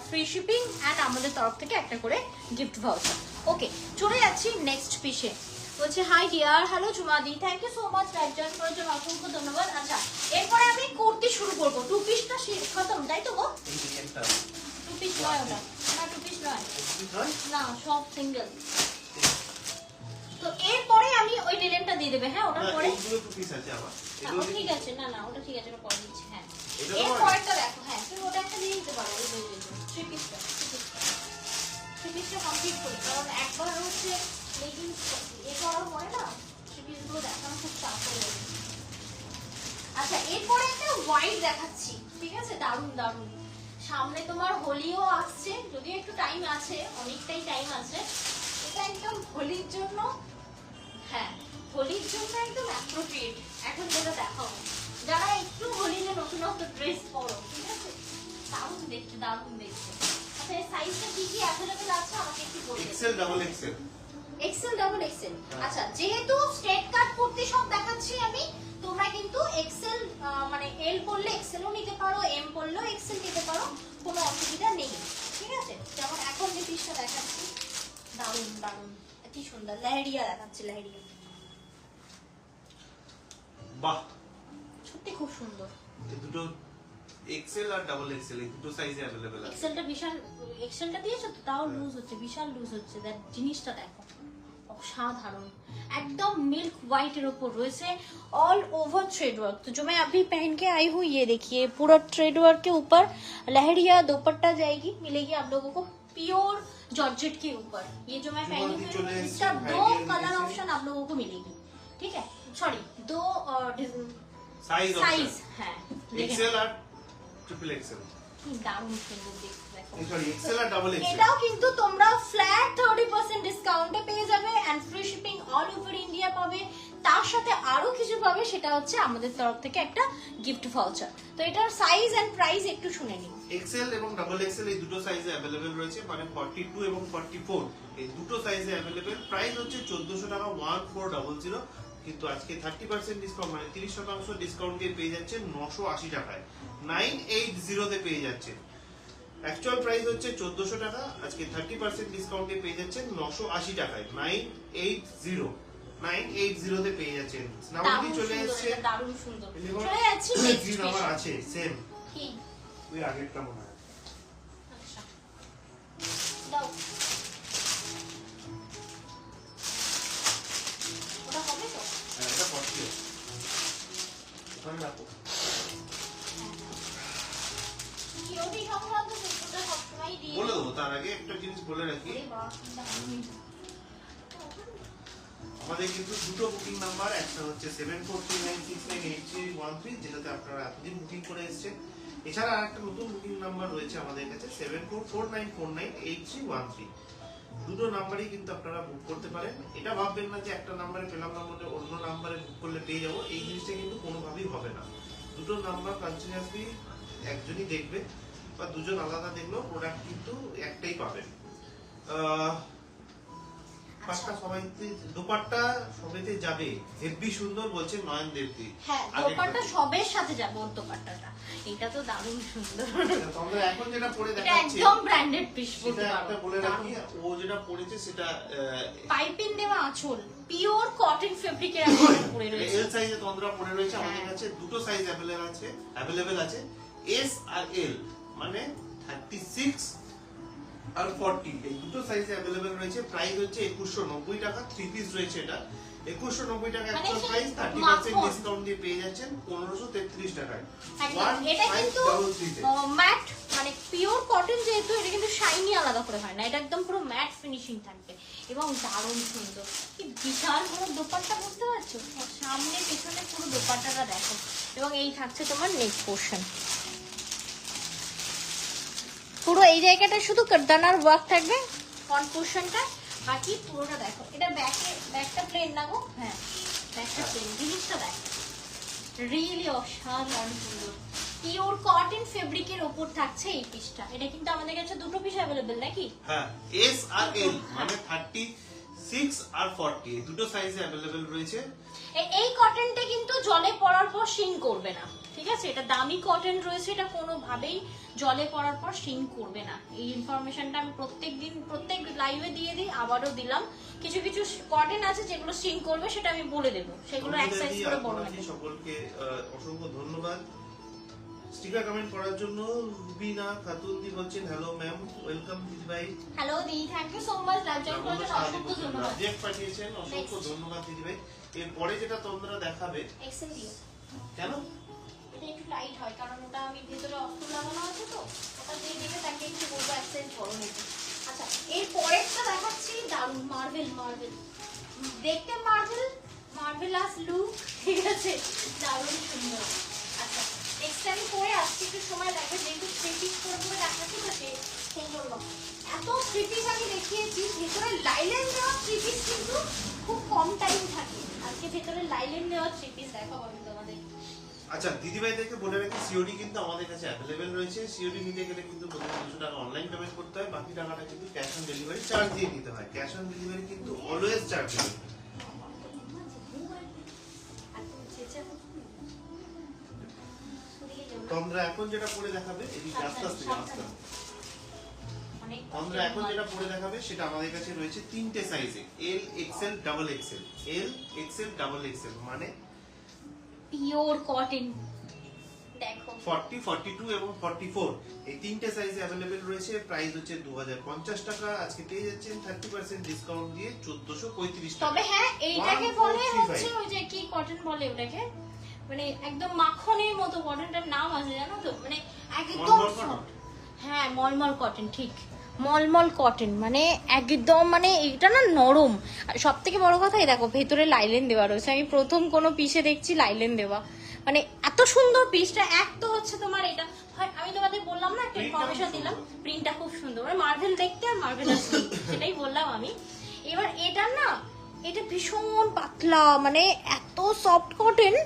ফ্রি শিপিং এন্ড আমাদের তরফ থেকে একটা করে গিফট ভাউচার। ওকে, চলে যাচ্ছি নেক্সট পিসে। বলছে হাই ডিয়ার, হ্যালো ঝুমাদি, thank you so much like join করার জন্য, অসংখ্য ধন্যবাদ। আচ্ছা, এরপরে আমি কুর্তি শুরু করবো। টু পিসটা খতম, তাই তো গো? টু পিস নয় ওটা, না টু পিস নয়, না সব সিঙ্গেল। তো এরপরে আমি ওই লিলেনটা দিয়ে দেবে, হ্যাঁ ওটার পরে এইগুলো টু পিস আছে আবার। ও ঠিক আছে, না না ওটা ঠিক আছে, ওটা পরে দিচ্ছি। হ্যাঁ, এটা এর তোমার? পরেরটা দেখো। হ্যাঁ, তুমি ওটা একটা দিয়ে দিতে পারো। এই থ্রি পিসটা কমপ্লিট করি, কারণ একবার হচ্ছে লেগিংস এ করার পরে না থ্রি পিসগুলো দেখানো খুব চাপ হয়ে যাবে। আচ্ছা, এরপরে একটা হোয়াইট দেখাচ্ছি, ঠিক আছে? দারুণ দারুণ। সামনে তোমার হোলিও আসছে, যদিও একটু টাইম আছে, অনেকটাই টাইম আছে। এটা একদম হোলির জন্য, হ্যাঁ হোলির জন্য একদম অ্যাপ্রোপ্রিয়েট। এখন যেটা দেখাও, যারা একটু হোলিতে নতুন নতুন ড্রেস পরো, ঠিক আছে? দারুণ দেখতে, দারুণ দেখতে। আচ্ছা, এই সাইজটা কি কি অ্যাভেলেবল আছে আমাকে একটু বলে দিন। Excel double Excel. Excel double Excel. আচ্ছা, যেহেতু স্ট্রেট কাট করতে সব দেখাচ্ছি আমি, তোমরা কিন্তু এক্সেল মানে এল পড়লে এক্সেলও নিতে পারো, এম পড়লেও এক্সেল নিতে পারো, কোনো অসুবিধা নেই, ঠিক আছে? যেমন এখন যে পিসটা দেখাচ্ছি, দারুণ দারুণ, কি সুন্দর লেহেরিয়া দেখাচ্ছে, লেহেরিয়া বাহ, সত্যি খুব সুন্দর। এই দুটো এক্সেল আর ডাবল এক্সেল এই দুটো সাইজে अवेलेबल আছে। এক্সেলটা বিশাল, এক্সেলটা দিয়েছো তো, তাও লুজ হচ্ছে, বিশাল লুজ হচ্ছে। দেখ জিনিসটা দেখো, অসাধারণ, एकदम मिल्क व्हाइट এর উপর রয়েছে ऑल ओवर थ्रेड वर्क। तो जो मैं अभी पहन के आई हूँ, ये देखिए पूरा थ्रेड वर्क के ऊपर लहरिया दुपट्टा जाएगी, मिलेगी आप लोगों को प्योर जॉर्जेट के ऊपर। ये जो मैं पहनी हुई हूँ, इसका दो कलर ऑप्शन आप लोगों को मिलेगी, ठीक है? सॉरी, दो साइज है, এক্সেল আর ট্রিপল এক্সেল। কি দারুণ সুন্দর দেখতে, দেখো। সরি, এক্সেল আর ডাবল এক্সেল। এটাও কিন্তু তোমরা ফ্ল্যাট 30% ডিসকাউন্টে পেয়ে যাবে and free shipping all over India পাবে। তার সাথে আরো কিছু পাবে, সেটা হচ্ছে আমাদের তরফ থেকে একটা গিফট ভাউচার। তো এটার সাইজ এন্ড প্রাইস একটু শুনে নিন। এক্সেল এবং ডাবল এক্সেল এই দুটো সাইজে अवेलेबल রয়েছে, মানে 42 এবং 44 এই দুটো সাইজে अवेलेबल। প্রাইস হচ্ছে 1400 টাকা 1400, কিন্তু আজকে 30% ডিসকাউন্ট মানে 30% ডিসকাউন্ট দিয়ে পেয়ে যাচ্ছেন 980 টাকায়। 980 তে পেয়ে যাচ্ছেন। অ্যাকচুয়াল প্রাইস হচ্ছে 1400 টাকা, আজকে 30% ডিসকাউন্ট দিয়ে পেয়ে যাচ্ছেন 980 টাকায়। 980 তে পেয়ে যাচ্ছেন। নামটি চলে এসেছে, দারুণ সুন্দর। চলে যাচ্ছি নেক্সট গ্রিন আমার আছে সেম, কি ওই আগেরটা মনে হয়। আচ্ছা দাও, ওটা হবে তো? হ্যাঁ, এটা 40 ওখানে রাখো। কি ওটি সংক্রান্ত তথ্যটা সবসময় দিয়ে বলে দেবো, তার আগে একটা জিনিস বলে রাখি, আরে বাহ, দারুণ। আমাদের কিন্তু দুটো বুকিং নাম্বার, একটা হচ্ছে 7439698313, যেটাতে আপনারা এতদিন বুকিং করে এসেছেন। এছাড়া আরেকটা নতুন বুকিং নাম্বার রয়েছে আমাদের কাছে 7449498313। দুটো নাম্বারই কিন্তু আপনারা বুক করতে পারেন। এটা ভাববেন না যে একটা নাম্বারে পেলাম না মানে অন্য নাম্বারে বুক করলে পেয়ে যাবো, এই জিনিসটা কিন্তু কোনোভাবেই হবে না। দুটো নাম্বার কন্টিনিউয়াসলি একজনই দেখবে বা দুজন আলাদা দেখলেও প্রোডাক্ট কিন্তু একটাই পাবেন। পাঁচটা সবাইতে দোপাট্টা সবাইতে যাবে, হেভি সুন্দর বলছে নয়ন দেবদি। হ্যাঁ, দোপাট্টা সবের সাথে যাবে ওর দোপাট্টাটা, এটা তো দারুণ সুন্দর। তোমরা এখন যেটা পরে এটা দেখাচ্ছি একদম ব্র্যান্ডেড পিস বলতে সেটা পারো। একটা বলে রাখি, ও যেটা পরেছে সেটা পাইপিং দেওয়া আঁচল, পিওর কটন ফেব্রিকের একটা পরে রয়েছে। এল সাইজে তোমরা পরে রয়েছে। আমাদের কাছে দুটো সাইজ अवेलेबल আছে, এস আর এল, মানে 36 আর 40 এই দুটো সাইজে अवेलेबल রয়েছে। প্রাইস হচ্ছে 2190 টাকা, 3 পিস রয়েছে এটা 2190 টাকা মানে অ্যাকচুয়াল প্রাইস, 30% ডিসকাউন্ট দিয়ে পেয়ে যাচ্ছেন 1533 টাকায়। একদম, এটা কিন্তু 1533 ম্যাট মানে পিওর কটন, যেহেতু এটা কিন্তু শাইনি আলাদা করে হয় না, এটা একদম পুরো ম্যাট ফিনিশিং থাকবে এবং দারুণ সুন্দর। কি বিশাল বড় দোপাট্টা, বুঝতে পারছো? সামনে পেছনে পুরো দোপাট্টাটা দেখো, এবং এই থাকছে তোমার নেক পোর্শন। পুরো এই জায়গাটা শুধু কারদানার ওয়ার্ক থাকবে ফ্রন্ট পোর্শনটা, বাকি পুরোটা দেখো। এটা ব্যাকটা প্লেন না গো? হ্যাঁ, ব্যাকটা প্লেন। জিনিসটা দেখো, রিয়েলি অসাধারণ সুন্দর। পিওর কটন ফেব্রিকের উপর থাকছে এই পিসটা। এটা কিন্তু আমাদের কাছে দুটো পিস अवेलेबल নাকি? হ্যাঁ, এস আর এল মানে 36 6 আর 40 এই দুটো সাইজে अवेलेबल রয়েছে। এই কটনটা কিন্তু জলে পড়ার পর শিন করবে না, ঠিক আছে? এটা দামি কটন রয়েছে, এটা কোনোভাবেই জলে পড়ার পর শিন করবে না। এই ইনফরমেশনটা আমি প্রত্যেক লাইভে দিয়ে দিই, আবারও দিলাম। কিছু কিছু কটন আছে যেগুলো শিন করবে, সেটা আমি বলে দেবো, সেগুলো এক সাইজ করে বড় হবে। সকলকে অসংখ্য ধন্যবাদ। স্টিকার কমেন্ট করার জন্য রুবিনা খাতুন দি বলছেন হ্যালো ম্যাম, ওয়েলকাম দিদি ভাই। হ্যালো দি, thank you so much live join করার জন্য অসংখ্য ধন্যবাদ। প্রজেক্ট পাঠিয়েছেন, অসংখ্য ধন্যবাদ দিদি ভাই। এরপরে যেটা তোমরা দেখাবে এক্সেল দিও কেন এটা একটু টাইট হয়, কারণ ওটা আমি ভেতরে অস্ত্র লাগানো আছে তো, ওটা দিয়ে দিলে তাকে একটু বলবো এক্সচেঞ্জ করো নাকি। আচ্ছা, এর পরেরটা দেখাচ্ছি, দারুণ মার্বেল। দেখতে মার্ভেলাস লুক, ঠিক আছে, দারুণ সুন্দর। আচ্ছা, নেক্সট টাইম পরে আসছি, একটু সময় লাগবে, যেহেতু থ্রি পিস করে দেখাচ্ছি তো সেই জন্য। এত থ্রি পিস আমি দেখিয়েছি, ভেতরে লাইলেন দেওয়া থ্রি পিস কিন্তু খুব কম টাইম থাকে। আজকে ভেতরে লাইলেন দেওয়া থ্রি পিস দেখাবো আমি তোমাদের। আচ্ছা, দিদি ভাইদেরকে বলে রাখি সিওডি কিন্তু আমাদের কাছে अवेलेबल রয়েছে। সিওডি নিতে গেলে কিন্তু প্রথমে 200 টাকা অনলাইন পেমেন্ট করতে হয়, বাকি টাকাটা কিন্তু ক্যাশ অন ডেলিভারি চার্জ দিয়ে নিতে হয়। ক্যাশ অন ডেলিভারি কিন্তু অলওয়েজ চার্জ হবে। তোমরা এখন যেটা পরে দেখাবে এদিকে আস্তে আস্তে তোমরা এখন যেটা পরে দেখাবে সেটা আমাদের কাছে রয়েছে তিনটে সাইজে, এল এক্সএল ডাবল এক্সএল। এল এক্সএল ডাবল এক্সএল মানে পিওর কটন। দেখো 40, 42 এবং 44 এই তিনটে সাইজে अवेलेबल রয়েছে। প্রাইস হচ্ছে 2050 টাকা। আজকে পেয়ে যাচ্ছেন 30% ডিসকাউন্ট দিয়ে 1435 টাকা। তবে হ্যাঁ, এইটাকে বলে হচ্ছে ওই যে কি কটন বলে ওটাকে, মানে একদম মাখনের মতো কটনটার নাম আছে জানো তো, মানে একদম সফট। হ্যাঁ, মলমল কটন, ঠিক, মলমল কটন, মানে একদম, মানে এটা না নরম। আর সব থেকে বড় কথা, এই দেখো ভেতরে লাইলেন দেওয়া রয়েছে। আমি প্রথম কোনো পিসে দেখছি লাইলেন দেওয়া, মানে এত সুন্দর পিসটা। এক তো হচ্ছে তোমার এটা, আমি তোমাদের বললাম না, একটা ইনফরমেশন দিলাম, প্রিন্টটা খুব সুন্দর, মানে মার্ভেল দেখতে আর মার্ভেল আসতে, সেটাই বললাম আমি। এবার এটা না, এটা ভীষণ পাতলা, মানে এত সফট কটন,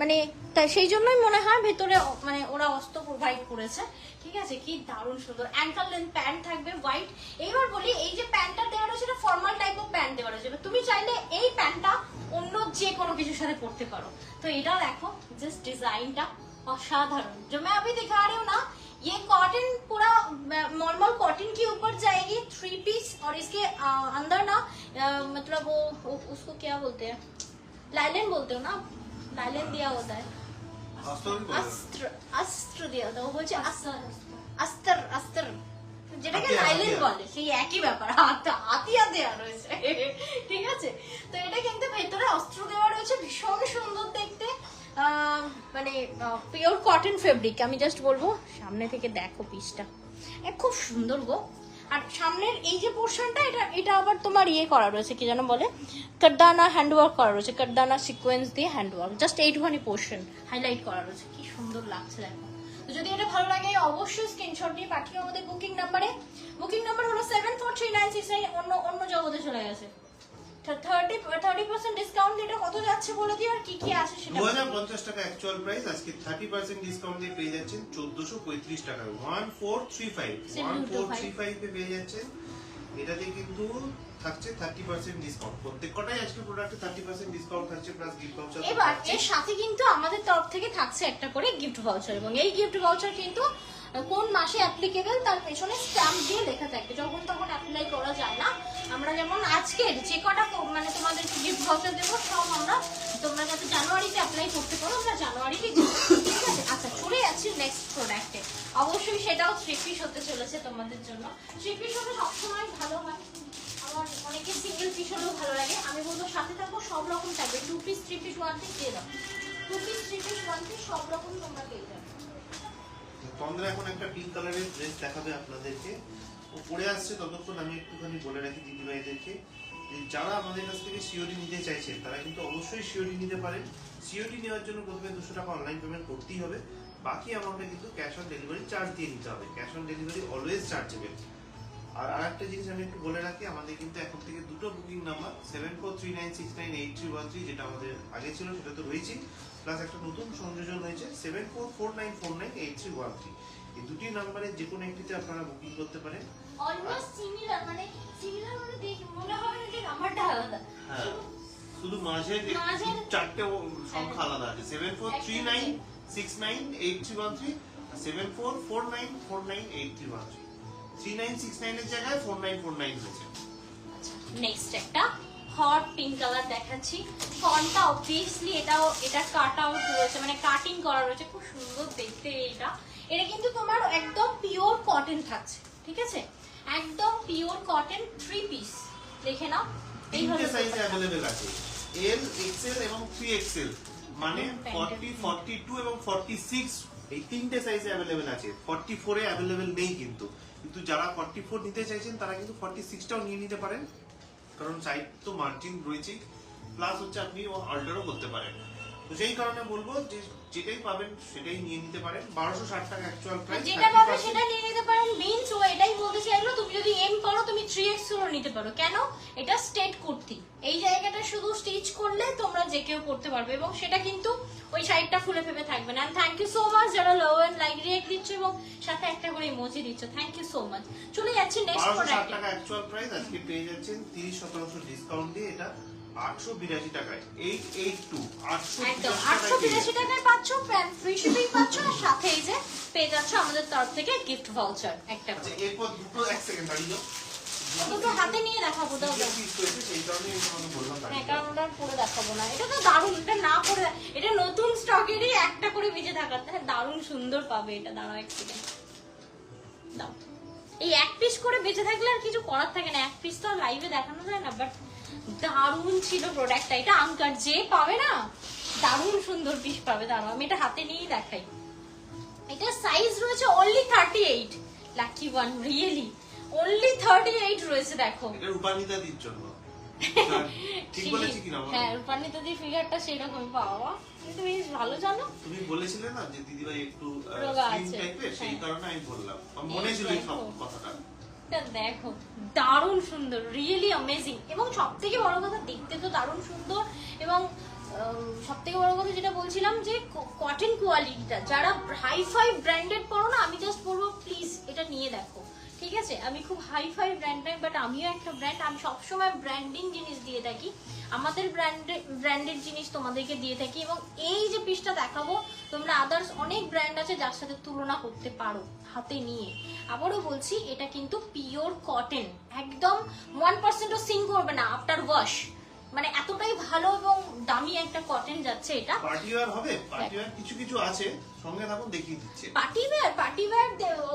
মানে তাই সেই জন্যই মনে হয় ভেতরে মানে ওরা অস্ত্র প্রোভাইড করেছে, ঠিক আছে? কি দারুণ সুন্দর। অ্যাঙ্কল লেন্থ প্যান্ট থাকবে হোয়াইট। এইবার বলি, এই যে প্যান্টটা দেওয়া রয়েছে, এটা ফর্মাল টাইপ অফ প্যান্ট দেওয়া রয়েছে। তুমি চাইলে এই প্যান্টটা অন্য যে কোনো কিছুর সাথে পরতে পারো। তো এটা দেখো, জাস্ট ডিজাইনটা असाधारण। जो मैं अभी दिखा रही हूँ ना, ये कॉटन पूरा नॉर्मल कॉटन के ऊपर जाएगी, थ्री पीस, और इसके अंदर ना मतलब वो उसको क्या बोलते हैं, लाइलन बोलते हो ना, लाइलन दिया होता है, अस्त्र अस्त्र दिया होता है, वो बोलছে अस्त्र अस्त्र, যেটাকে লাইলেন বলে, সেই একই ব্যাপার, হাতিয়া দেওয়া রয়েছে, ঠিক আছে? তো এটা কিন্তু ভেতরে অস্ত্র দেওয়া রয়েছে, ভীষণ সুন্দর দেখতে, মানে পিওর কটন ফেব্রিক। আমি জাস্ট বলবো, সামনে থেকে দেখো পিসটা, খুব সুন্দর গো। আর সামনের এই যে পোর্শনটা, এটা আবার তোমার ইয়ে করা রয়েছে, কি যেন বলে, কাটদানা হ্যান্ডওয়ার্ক করা রয়েছে, কাটদানা সিকোয়েন্স দিয়ে হ্যান্ডওয়ার্ক, জাস্ট এইটুখানি পোর্শন হাইলাইট করা রয়েছে, কি সুন্দর লাগছে দেখো। তো যদি এটা ভালো লাগে অবশ্যই স্ক্রিনশট দিয়ে পাঠিয়ে আমাদের বুকিং নাম্বারে। বুকিং নাম্বার হলো 743969। অন্য জগতে চলে গেছে। 30% ডিসকাউন্ট, এটা কত যাচ্ছে বলে দিও, আর কি কি আছে সেটা। 2050 টাকা অ্যাকচুয়াল প্রাইস, আজকে 30% ডিসকাউন্ট দিয়ে পেয়ে যাচ্ছেন 1435 টাকা। 1435 এ পেয়ে যাচ্ছেন। এটাতে কিন্তু থাকছে 30% ডিসকাউন্ট। প্রত্যেকটাই আজকে প্রোডাক্টে 30% ডিসকাউন্ট থাকছে, প্লাস গিফট ভাউচার। এবার এর সাথে কিন্তু আমাদের তরফ থেকে থাকছে একটা করে গিফট ভাউচার, এবং এই গিফট ভাউচার কিন্তু কোন মাসে অ্যাপ্লিকেবল তার পেছনে স্ট্যাম্প দিয়ে লেখা থাকে, যখন তখন অ্যাপ্লাই করা যায় না। আমরা যেমন আজকের যে কটা মানে তোমাদের গিফট ভাউচার দেবো, সব আমরা, তোমরা যাতে জানুয়ারিতে অ্যাপ্লাই করতে পারো, আমরা জানুয়ারিতে, ঠিক আছে? আচ্ছা, চলে যাচ্ছি নেক্সট প্রোডাক্টে। অবশ্যই সেটাও থ্রি পিস হতে চলেছে তোমাদের জন্য। থ্রি পিস হলে সবসময় ভালো হয়, আমার অনেকে সিঙ্গেল পিস হলেও ভালো লাগে। আমি বলবো সাথে থাকবো, সব রকম থাকবে, 2 পিস 3 পিস 1 পিস দিয়ে দাও, 2 পিস 3 পিস 1 পিস সব রকম তোমরা পেয়ে যাবে। তোমরা এখন একটা পিঙ্ক কালারের ড্রেস দেখাবে আপনাদেরকে, ও পরে আসছে। ততক্ষণ আমি একটুখানি বলে রাখি দিদি ভাইদেরকে, যারা আমাদের কাছ থেকে সিওডি নিতে চাইছেন তারা কিন্তু অবশ্যই সিওডি নিতে পারেন। সিওডি নেওয়ার জন্য প্রথমে 200 টাকা অনলাইন পেমেন্ট করতেই হবে, বাকি অ্যামাউন্টে কিন্তু ক্যাশ অন ডেলিভারি চার্জ দিয়ে নিতে হবে। Cash on delivery always chargeable. আর আরেকটা জিনিস আমি একটু বলে রাখি, আমাদের কিন্তু এখন থেকে দুটো বুকিং নাম্বার 7439698313, যেটা আমাদের আগে ছিল সেটা তো রয়েছে, প্লাস একটা নতুন সংযোজন হয়েছে 7449498313। এই দুটি নাম্বারে যে কোনো একটিতে আপনারা বুকিং করতে পারেন। অলমোস্ট সিমিলার, মানে সিমিলার মানে দেখে মনে হয় না যে নাম্বারটা আলাদা। হ্যাঁ, শুধু মাঝের চারটে সংখ্যা আলাদা আছে, 7439698313, 7449498313। 3969 এর জায়গায় 4949 হয়েছে। আচ্ছা, নেক্সট একটা হট পিঙ্ক কালার দেখাচ্ছি। ফন্টটা অবভিয়াসলি এটা কাট আউট রয়েছে, মানে কাটিং করা রয়েছে, খুব সুন্দর দেখতে এটা। এটা কিন্তু তোমার একদম পিওর কটন থাকছে, ঠিক আছে, একদম পিওর কটন 3 পিস। দেখে নাও, এই হলো তিনটে সাইজ अवेलेबल আছে, এল, এক্সএল এবং 3XL, মানে 40, 42 এবং 46, এই তিনটে সাইজে अवेलेबल আছে। 44 এ अवेलेबल নেই, কিন্তু যারা 44 নিতে চাইছেন তারা কিন্তু 46টাও নিয়ে নিতে পারেন, কারণ সাইড তো মার্জিন রয়েছে, প্লাস হচ্ছে আপনি অল্টারও করতে পারেন। তো সেই কারণে বলবো যে যেটাই পাবেন সেটাই নিয়ে নিতে পারেন। 1260 টাকা অ্যাকচুয়াল প্রাইস, যেটা পাবে সেটা নিয়ে নিতে পারেন। মিন্স ও এটাই বলতে চাইলো, তুমি যদি এম করো তুমি 3XL নিতে পারো। কেন? এটা স্টেট কুর্তি, এই জায়গাটা শুধু স্টিচ করলে তোমরা যে কেউ করতে পারবে, এবং সেটা কিন্তু ওই সাইডটা ফুলে ফেপে থাকবে না। থ্যাংক ইউ সো মাচ যারা লাভ এন্ড লাইক রিঅ্যাক্ট দিচ্ছ এবং সাথে একটা করে ইমোজি দিচ্ছ, থ্যাংক ইউ সো মাচ। চলে যাচ্ছি নেক্সট 1260 প্রোডাক্টে। টাকা অ্যাকচুয়াল প্রাইস, আজকে পেয়ে যাচ্ছেন 30% ডিসকাউন্ট দিয়ে এটা 882 টাকায়, 882 একদম 882 882 টাকায় পাচ্ছ, ফ্রি শিপিং পাচ্ছ, আর সাথে এই যে পেয়ে যাচ্ছ আমাদের তরফ থেকে গিফট ভাউচার একটা আচ্ছা, করে। এরপর দুটো এক সেকেন্ড দাঁড়িয়ে যাও, দুটো হাতে নিয়ে দেখাবো, দাও দাও। পিস হয়েছে সেই কারণে আমি তোমাকে বললাম হ্যাঁ, দাঁড়িয়ে কারণ যাও। ওটা পরে দেখাবো না। এটা তো দারুণ, এটা না পরে, এটা নতুন স্টকেরই একটা করে ভিজে থাকাতে দারুণ সুন্দর পাবে এটা। দাঁড়াও এক সেকেন্ড, দাও। এই এক পিস করে বেঁচে থাকলে আর কিছু করার থাকে না, এক পিস তো আর লাইভে দেখানো যায় না, বাট দারুণ ছিল প্রোডাক্টটা। এটা আনকাট, যে পাবে না দারুণ সুন্দর পিস পাবে। দাঁড়াও আমি এটা হাতে নিয়েই দেখাই। এটা সাইজ রয়েছে only 38, lucky one, really only 38 রয়েছে। দেখো, এটা রূপানিতাদির জন্য, ঠিক বলেছি কিনা বলো? হ্যাঁ, রূপানিতাদির ফিগারটা সেরকমই পাওয়া, কিন্তু বেশ ভালো জানো। তুমি বলেছিলে না যে দিদিভাই একটু রোগা স্লিম আছে, টাইপের, সেই হ্যাঁ। কারণে আমি বললাম, আমার মনে ছিল এই সব কথাটা। এটা দেখো, দারুণ সুন্দর, রিয়েলি অ্যামেজিং, এবং সব থেকে বড় কথা দেখতে তো দারুণ সুন্দর। এবং সব থেকে বড় কথা যেটা বলছিলাম যে কটন কোয়ালিটিটা, যারা হাই ফাই ব্র্যান্ডেড পড়ো না, আমি জাস্ট বলবো প্লিজ এটা নিয়ে দেখো, ঠিক আছে। আমি খুব হাই ফাই ব্র্যান্ড নাই, বাট আমিও একটা ব্র্যান্ড, আমি সবসময় ব্র্যান্ডিং জিনিস দিয়ে থাকি, আমাদের ব্র্যান্ডেড জিনিস তোমাদেরকে দিয়ে থাকি। এবং এই যে পিসটা দেখাবো, তোমরা আদার্স অনেক ব্র্যান্ড আছে যার সাথে তুলনা করতে পারো হাতে নিয়ে। আবারও বলছি, এটা কিন্তু পিওর কটন, একদম 1%ও সিঙ্ক করবে না আফটার ওয়াশ, মানে এতটাই ভালো এবং দামি একটা কটন যাচ্ছে এটা। পার্টি ওয়্যার হবে, পার্টি ওয়্যার কিছু কিছু আছে, সঙ্গে থাকুন দেখিয়ে দিচ্ছে। পার্টি ওয়্যার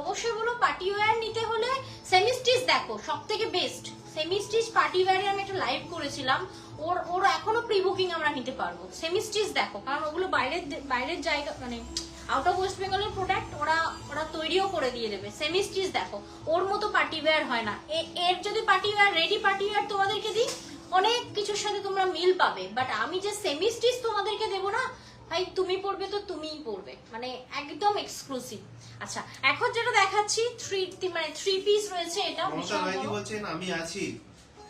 অবশ্যই বলো। পার্টি ওয়্যার নিতে হলে সেমি স্টিচ দেখো, সবথেকে বেস্ট সেমি স্টিচ পার্টি ওয়্যারে আমি একটা লাইভ করেছিলাম, ওর এখনো প্রি বুকিং আমরা নিতে পারবো। সেমি স্টিচ দেখো, কারণ ওগুলো বাইরের জায়গা, মানে আউট অফ ওয়েস্ট বেঙ্গলের প্রোডাক্ট, ওরা তৈরিও করে দিয়ে দেবে। সেমি স্টিচ দেখো, ওর মতো পার্টি ওয়্যার হয় না। এর যদি party wear, ready party wear তোমাদেরকে দিই, অনেক কিছুর সাথে তোমরা মিল পাবে, বাট আমি যে সেমি স্টিচ তোমাদেরকে দেবো না ভাই, তুমি পড়বে তো তুমিই পড়বে, মানে একদম এক্সক্লুসিভ। আচ্ছা, এখন যেটা দেখাচ্ছি 3 পিস রয়েছে, এটা মমতা ভাইজি বলছেন আমি আছি।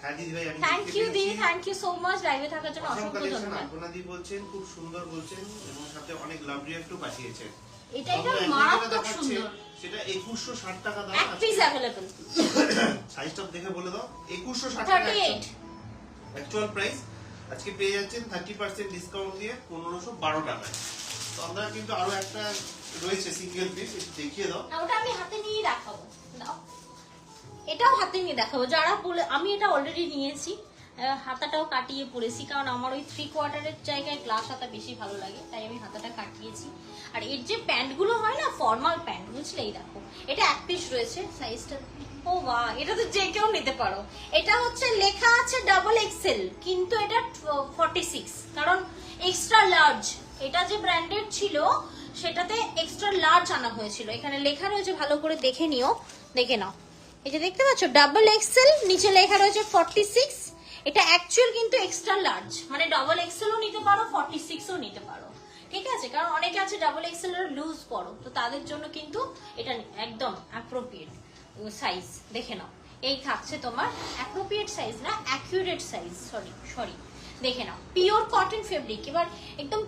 হ্যাঁ দিদিভাই, আমি থ্যাংক ইউ দি, থ্যাংক ইউ সো মাচ লাইভে থাকার জন্য, অসংখ্য ধন্যবাদ। আপনাদি বলছেন খুব সুন্দর বলছেন, এবং সাথে অনেক লাভ রিঅ্যাক্টও পাঠিয়েছেন। এটা মারাত্মক সুন্দর, সেটা 2160 টাকা দাম। এক পিস अवेलेबल, সাইজটা দেখে বলে দাও। 2160 টাকা 38 অ্যাকচুয়াল প্রাইস, আজকে পেয়ে যাচ্ছেন 30% ডিসকাউন্ট দিয়ে 1512 টাকায়। তো আমরা কিন্তু আরো একটা রয়েছে সিঙ্গেল পিস, দেখিয়ে দাও। ওটা আমি হাতে নিয়ে দেখাবো, দাও। এটাও হাতে নিয়ে দেখাবো, যারা বলে, আমি এটা অলরেডি নিয়েছি, হাতাটাও কাটিয়ে পরেছি, কারণ আমার ওই 3/4 জায়গায় গ্লাস হাতা বেশি ভালো লাগে, তাই আমি হাতাটা কাটিয়েছি। আর এর যে প্যান্টগুলো হয় না, ফর্মাল প্যান্ট, বুঝলে, এই দেখো, এটা এক পিস রয়েছে, সাইজটা ও বাহ, এটা তো যে কেউ নিতে পারো। এটা হচ্ছে লেখা আছে ডাবল এক্সেল, কিন্তু এটা 46, কারণ এক্সট্রা লার্জ, এটা যে ব্র্যান্ডেড ছিল সেটাতে এক্সট্রা লার্জ আনা হয়েছিল। এখানে লেখা রয়েছে, ভালো করে দেখে নিও, দেখে নাও, এই যে দেখতে পাচ্ছ ডাবল এক্সেল, নিচে লেখা রয়েছে 46। এটা অ্যাকচুয়াল কিন্তু এক্সট্রা লার্জ, মানে ডাবল এক্সেলও নিতে পারো, 46ও নিতে পারো, ঠিক আছে। কারণ অনেকে আছে ডাবল এক্সেল এর লুজ পড়ো, তো তাদের জন্য কিন্তু এটা একদম অ্যাপ্রোপ্রিয়েট সাইজ। দেখে নাও, এই থাকছে তোমার অ্যাপ্রোপ্রিয়েট সাইজ না, অ্যাকুরেট সাইজ, সরি। দেখে নাও, পিওর কটন ফেব্রিক, এবার একদম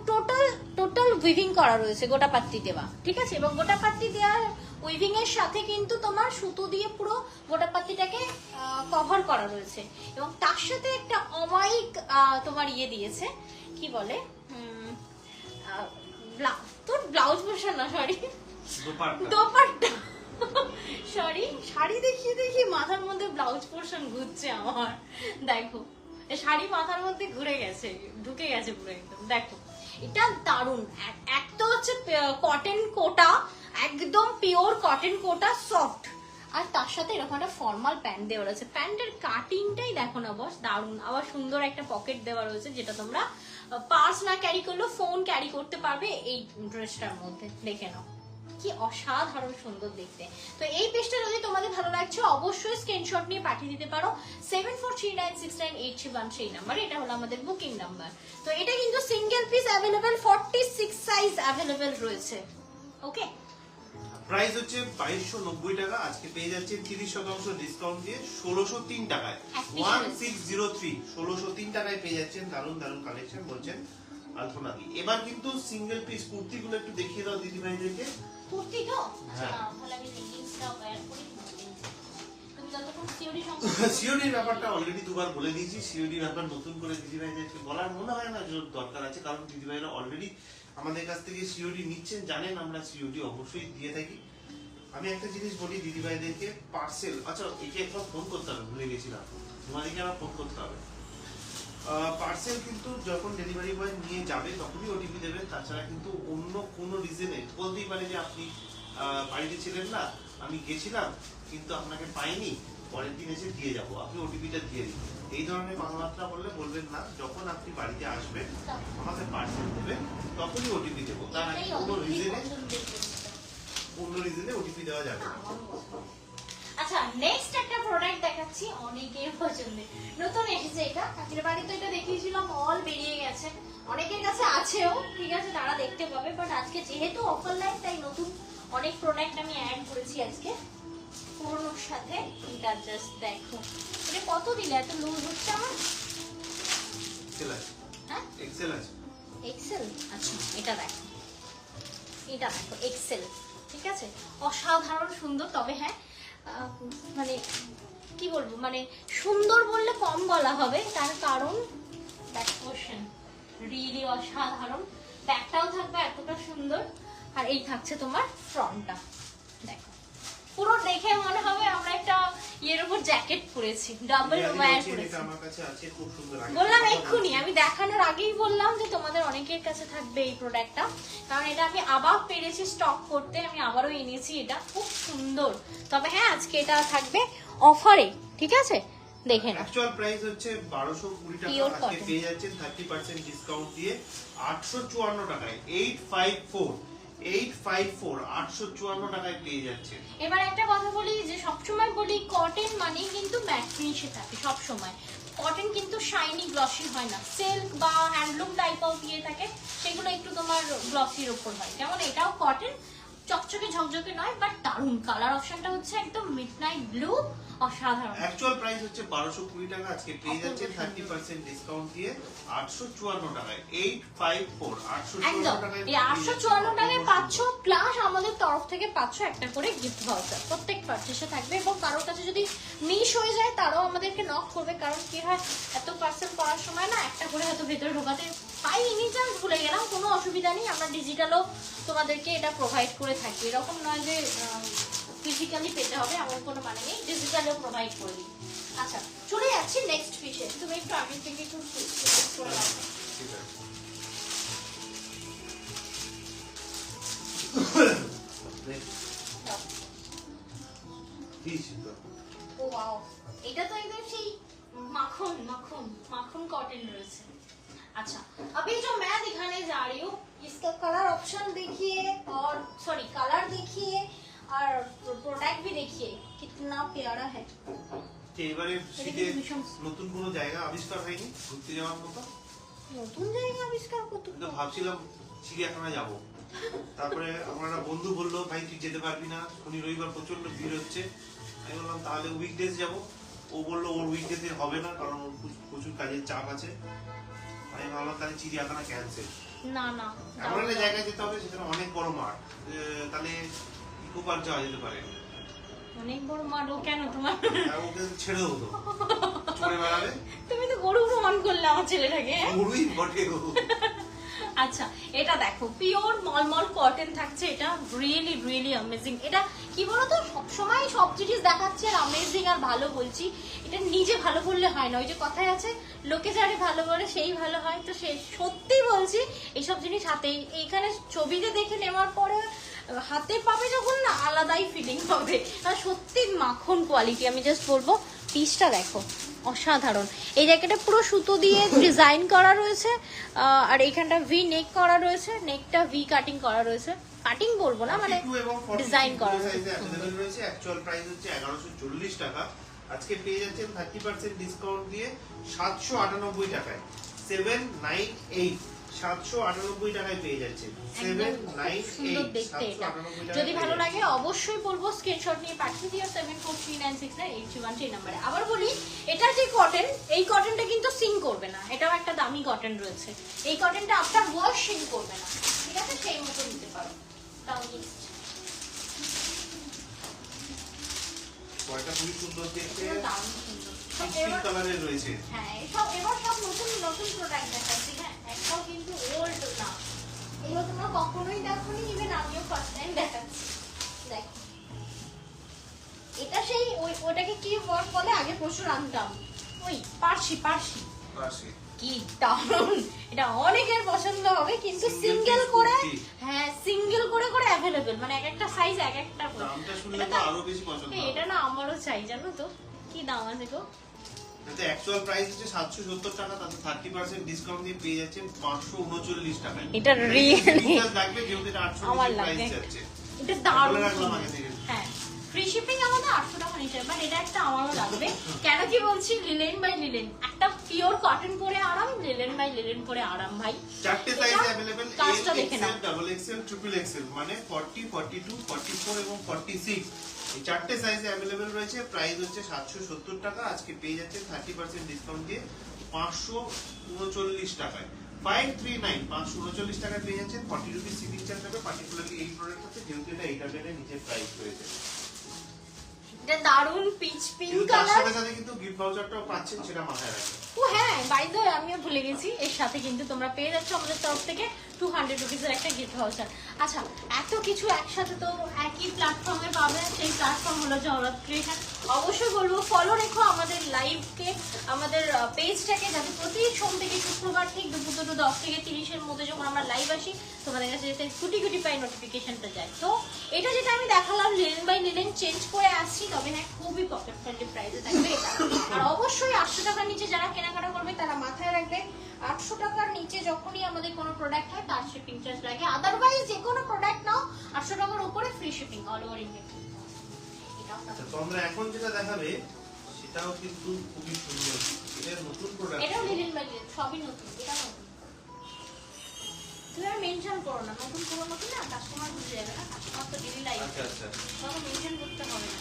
টোটাল উইভিং করা রয়েছে, গোটা পাত্তি দেওয়া, ঠিক আছে। এবং গোটা পাত্তি দেওয়ার উইভিং এর সাথে কিন্তু তোমার সুতো দিয়ে পুরো গোটা পাত্তিটাকে কভার করা রয়েছে, এবং তার সাথে একটা অমায়িক তোমার ইয়ে দিয়েছে, কি বলে, তোর ব্লাউজ পোর্শন না, সরি দোপাট্টা, সরি শাড়ি দেখিয়ে মাথার মধ্যে ব্লাউজ পোর্শন ঘুরছে আমার, দেখো শাড়ি মাথার মধ্যে ঘুরে গেছে, ঢুকে গেছে পুরো একদম, দেখো এটা দারুণ। এক তো হচ্ছে কটন কোটা, একদম পিওর কটন কোটা সফট, আর তার সাথে এরকম একটা ফর্মাল প্যান্ট দেওয়া রয়েছে। প্যান্টের কাটিংটাই দেখো না বস, দারুণ। আবার সুন্দর একটা পকেট দেওয়া রয়েছে, যেটা তোমরা পার্স না ক্যারি করলেও ফোন ক্যারি করতে পারবে এই ড্রেসটার মধ্যে, দেখে নাও কি অসাধারণ সুন্দর দেখতে। তো এই পেজটা যদি তোমাদের ভালো লাগছে অবশ্যই স্ক্রিনশট নিয়ে পাঠিয়ে দিতে পারো 7439698313 সেই নাম্বার, এটা হলো আমাদের বুকিং নাম্বার। তো এটা কিন্তু single piece available, 46 size available রয়েছে। ওকে, প্রাইস হচ্ছে 2290 টাকা, আজকে পেয়ে যাচ্ছেন 30% ডিসকাউন্ট দিয়ে 1603 টাকায়, 1603 1603 টাকায় পেয়ে যাচ্ছেন। দারুণ দারুণ কালেকশন বলছেন আলপনাদি। এবার কিন্তু সিঙ্গেল পিস কুর্তিগুলো একটু দেখিয়ে দাও দিদি ভাইদেরকে। কুর্তি তো হ্যাঁ, তাহলে আমি লেগিংসটা ওয়্যার করি। তুমি যতক্ষণ সিওডির ব্যাপারটা অলরেডি দুবার বলে দিয়েছি, সিওডির ব্যাপার নতুন করে দিদি ভাইদেরকে বলার মনে হয় না যে দরকার আছে, কারণ দিদি ভাইরা অলরেডি আমাদের কাছ থেকে সিওডি নিচ্ছেন, জানেন আমরা সিওডি অবশ্যই দিয়ে থাকি। আমি একটা জিনিস বলি দিদি ভাইদেরকে, পার্সেল, আচ্ছা একে একবার ফোন করতে হবে, ভুলে গেছিলাম, তোমাদেরকে আবার ফোন করতে হবে। পার্সেল কিন্তু যখন ডেলিভারি বয় নিয়ে যাবে তখনই ওটিপি দেবেন, তাছাড়া কিন্তু অন্য কোনো রিজনে বলতেই পারে যে আপনি বাড়িতে ছিলেন না, আমি গেছিলাম কিন্তু আপনাকে পাইনি, পরের দিন এসে দিয়ে যাবো, আপনি ওটিপিটা দিয়ে দিন, এই ধরনের কথাবার্তা বললে বলবেন না। যখন আপনি বাড়িতে আসবেন আমাকে পার্সেল দেবেন তখনই ওটিপি দেবো, তার আগে কোনো রিজনে ওটিপি দেওয়া যাবে না। আচ্ছা, নেক্সট একটা প্রোডাক্ট দেখাচ্ছি, অনেকের পছন্দের, নতুন এসেছে এটা, কাকির বাড়িতে এটা দেখিয়েছিলাম, অল বেরিয়ে গেছে, অনেকের কাছে আছেও, ঠিক আছে, তারা দেখতে পাবে, বাট আজকে যেহেতু অফার লাইন তাই নতুন অনেক প্রোডাক্ট আমি অ্যাড করেছি আজকে পুরোনোর সাথে। এটা জাস্ট দেখো, এটা কত দিলে এত লুজ হচ্ছে আমার, হ্যাঁ এক্সেল আছে, এক্সেল, আচ্ছা এটা দেখো, এটা দেখো এক্সেল, ঠিক আছে, অসাধারণ সুন্দর। তবে হ্যাঁ মানে কি বলবো, মানে সুন্দর বললে কম বলা হবে, তার কারণ ব্যাক পোর্শন রিয়েলি অসাধারণ, ব্যাকটাও থাকবে এতটা সুন্দর, আর এই থাকছে তোমার ফ্রন্টটা, দেখো পুরো দেখে মনে হবে আমরা একটা ইয়ের উপর জ্যাকেট পরেছি, ডাবল ওয়্যার পরেছি। আমার কাছে আছে, খুব সুন্দর, বললাম এক্ষুনি, আমি দেখানোর আগেই বললাম যে তোমাদের অনেকের কাছে থাকবে এই প্রোডাক্টটা, কারণ এটা আমি আবার পেরেছি স্টক করতে, আমি আবারও এনেছি, এটা খুব সুন্দর। তবে হ্যাঁ আজকে এটা থাকবে অফারে, ঠিক আছে, দেখে নাও। অ্যাকচুয়াল প্রাইস হচ্ছে 1220 টাকা, আজকে পেয়ে যাচ্ছেন 30% ডিসকাউন্ট দিয়ে 854 টাকায়, 854 টাকায় পেয়ে যাচ্ছেন। এবার একটা কথা বলি, যে সবসময় বলি কটন মানে কিন্তু ম্যাট ফিনিশে থাকে, সবসময় কটন কিন্তু শাইনি গ্লসি হয় না, সিল্ক বা হ্যান্ডলুম টাইপ অফ ইয়ে থাকে, সেগুলো একটু তোমার গ্লসির উপর হয়, যেমন এটাও কটন, চকচকে ঝকঝকে নয়, বাট দারুন। কালার অপশনটা হচ্ছে একদম মিডনাইট ব্লু, অসাধারণ। অ্যাকচুয়াল প্রাইস হচ্ছে 1220 টাকা, আজকে পেয়ে যাচ্ছেন 30% ডিসকাউন্ট দিয়ে 854 টাকায়, 854 টাকায়, এই 854 টাকায় পাচ্ছ, প্লাস আমাদের তরফ থেকে পাচ্ছ একটা করে গিফট ভাউচার, প্রত্যেক পারচেসে থাকবে। এবং কারোর কাছে যদি মিস হয়ে যায় তারাও আমাদেরকে নক করবে, কারণ কি হয় এত পার্সেল করার সময় না একটা করে হয়তো ভেতরে ঢোকাতে পাই, এনি চান্স ভুলে গেলাম, কোনো অসুবিধা নেই, আমরা ডিজিটালও তোমাদেরকে এটা প্রোভাইড করে থাকি, এরকম নয় যে ফিজিক্যালি পেতে হবে এমন কোনো মানে নেই, ডিজিটালও প্রোভাইড করে দিই। আচ্ছা, চলে যাচ্ছি নেক্সট পিসে, তুমি একটু আগে থেকে একটু করে দাও। ঠিক আছে। ও ওয়াও, এটা তো একদম সেই মাখন মাখন माखन कॉटन রয়েছে। अच्छा, अभी जो मैं दिखाने जा रही हूँ इसका कलर ऑप्शन देखिए, और सॉरी कलर देखिए और प्रोडक्ट भी देखिए, कितना प्यारा है। এবারে শীতে নতুন কোনো জায়গা আবিষ্কার হয়নি ঘুরতে যাওয়ার মতো? নতুন জায়গা আবিষ্কার করতে তো ভাবছিলাম চিড়িয়াখানা যাব, তারপরে আমার একটা বন্ধু বললো ভাই তুই যেতে পারবি না, শনি রবিবার প্রচন্ড ভিড় হচ্ছে, আমি বললাম তাহলে উইকডেজ যাব, ও বললো ওর উইকডেজে হবে না, কারণ ওর প্রচুর কাজের চাপ আছে। আমি ভাবলাম তাহলে চিড়িয়াখানা ক্যান্সেল, না না এমন একটা জায়গায় যেতে হবে যেখানে অনেক বড় মাঠ, তাহলে ইকো পার্ক যাওয়া যেতে পারে। অনেক বড় মাঠ, ও কেন তোমার? ওকে ছেড়ে দেবো তো, চড়ে বেড়াবে। তুমি তো গরু প্রমাণ করলে আমার ছেলেটাকে। গরুই বটে গো। আচ্ছা এটা দেখো, পিওর মলমল কটন থাকছে, এটা রিয়েলি রিয়েলি অ্যামেজিং। এটা কি বলতো, সবসময় সব জিনিস দেখাচ্ছে আর অ্যামেজিং আর ভালো বলছি, এটা নিজে ভালো বললে হয় না। ওই যে কথায় আছে, লোকে যারে ভালো বলে সেই ভালো হয়। তো সে সত্যি বলছি, এইসব জিনিস হাতে এইখানে ছবিতে দেখে নেওয়ার পরে হাতে পাবে যখন না, আলাদাই ফিলিং হবে। আর সত্যি মাখন কোয়ালিটি। আমি জাস্ট বলবো পিসটা দেখো, অসাধারণ। এই জায়গাটা পুরো সুতো দিয়ে ডিজাইন করা রয়েছে, আর এইখানটা ভি নেক করা রয়েছে, নেকটা ভি কাটিং করা রয়েছে। কাটিং বলবো না, মানে ডিজাইন করা রয়েছে। অ্যাকচুয়াল প্রাইস হচ্ছে 1140 টাকা, আজকে পেয়ে যাচ্ছেন 30% ডিসকাউন্ট দিয়ে 798 টাকায়। 798 798 টাকায় পেয়ে যাচ্ছেন। 798 দেখতে এটা 798 যদি ভালো লাগে অবশ্যই বলবো স্ক্রিনশট নিয়ে পাঠিয়ে দিও 74396981 এই নম্বরে। আবার বলি, এটা যে কটন, এই কটনটা কিন্তু সিং করবে না, এটাও একটা দামি কটন রয়েছে। এই কটনটা আপনার ওয়াশ সিং করবে না, ঠিক আছে? সেই মতো নিতে পারো। তাও নেক্সট কয়টা খুবই সুন্দর দেখতে, দারুণ সুন্দর। পিঙ্ক কালারের রয়েছে। হ্যাঁ এবার সব নতুন নতুন প্রোডাক্ট দেখাচ্ছি। হ্যাঁ একটাও কিন্তু ওল্ড না, এগুলো তোমরা কখনোই দেখোনি, ইভেন আমিও ফার্স্ট টাইম দেখাচ্ছি। দেখো এটা সেই ওটাকে কি ওয়ার্ড বলে, আগে প্রচুর আনতাম, ওই পার্সি পার্সি পাশে কি দারুণ। এটা অনেকের পছন্দ হবে, কিন্তু সিঙ্গেল করে, হ্যাঁ সিঙ্গেল করে করে অ্যাভেলেবেল, মানে এক একটা সাইজ এক একটা করে। দামটা শুনলে তো আরো বেশি পছন্দ হবে। এটা না আমারও চাই, জানো তো কি দাম আছে গো? এতে অ্যাকচুয়াল প্রাইস হচ্ছে 770 টাকা, তাতে 30% ডিসকাউন্ট দিয়ে পেয়ে যাচ্ছেন 539 টাকায়। এটা রিয়েলি লাগবে, যেহেতু এটা 800 আমার প্রাইস লাগে। যাচ্ছে। এটা দারুণ বলে রাখলাম সুন্দর। আগে থেকে। হ্যাঁ ফ্রি শিপিং আমাদের 800 টাকা নিচে, বাট এটা একটা আমারও লাগবে। কেন কি বলছি, লিলেন বাই লিলেন, একটা পিওর কটন পরে আরাম, লিলেন বাই লিলেন পরে আরাম ভাই। চারটে সাইজে अवेलेबल, কাজটা দেখে নাও। XL, double XL, triple XL, মানে 40, 42, 44 এবং 46, এই চারটে সাইজে अवेलेबल রয়েছে। প্রাইস হচ্ছে 770 টাকা, আজকে পেয়ে যাচ্ছেন 30% ডিসকাউন্ট দিয়ে 539 টাকায়। 539 539 টাকায় পেয়ে যাচ্ছেন। 40 রুপি শিপিং চার্জ হবে, পার্টিকুলারলি এই প্রোডাক্টটাতে, যেহেতু এটা 800 এর নিচে প্রাইস রয়েছে। এটা দারুণ পিচ পিঙ্ক কিন্তু তার কালার। সাথে সাথে কিন্তু গিফট ভাউচারটাও পাচ্ছেন, সেটা মাথায় রাখবেন। ও হ্যাঁ, বাই দ্য ওয়ে আমিও ভুলে গেছি, এর সাথে কিন্তু তোমরা পেয়ে যাচ্ছ আমাদের তরফ থেকে 200 রুপিসের একটা গিফট ভাউচার। আচ্ছা এত কিছু একসাথে তো একই প্ল্যাটফর্মে পাবে, সেই প্ল্যাটফর্ম হলো জহরত ক্রিয়েশন। অবশ্যই বলবো ফলো রেখো আমাদের লাইভকে, আমাদের পেজটাকে, যাতে প্রতি সোম থেকে শুক্রবার ঠিক দুপুর 10 থেকে 30-এর মধ্যে যখন আমরা লাইভ আসি, তোমাদের কাছে যাতে কুটি কুটি পাই নোটিফিকেশনটা যায়। তো এটা যেটা আমি দেখালাম লিলেন বাই লিলেন, চেঞ্জ করে আসছি, তবে হ্যাঁ খুবই পকেট ফ্রেন্ডলি প্রাইসে থাকবে এটা। আর অবশ্যই 800 টাকার নিচে যারা কেনাকাটা করবে তারা মাথায় রাখবে, 800 টাকার নিচে যখনই আমাদের কোনো প্রোডাক্ট হয় তার শিপিং চার্জ লাগে। আদারওয়াইজ যে কোনো প্রোডাক্ট নাও 800 টাকার উপরে free shipping all over India. আচ্ছা, তো আমরা এখন যেটা দেখাবে সেটাও কিন্তু খুবই সুন্দর, এটা নতুন প্রোডাক্ট। এটাও লিলেন বাই লিলেন, সবই নতুন, এটা নতুন। তুমি আর মেনশন করো না, নতুন পুরো নতুন না, কাস্টমার বুঝে যাবে না, কাস্টমার তো ডেইলি লাইভ, আচ্ছা আচ্ছা, তখন মেনশন করতে হবে না।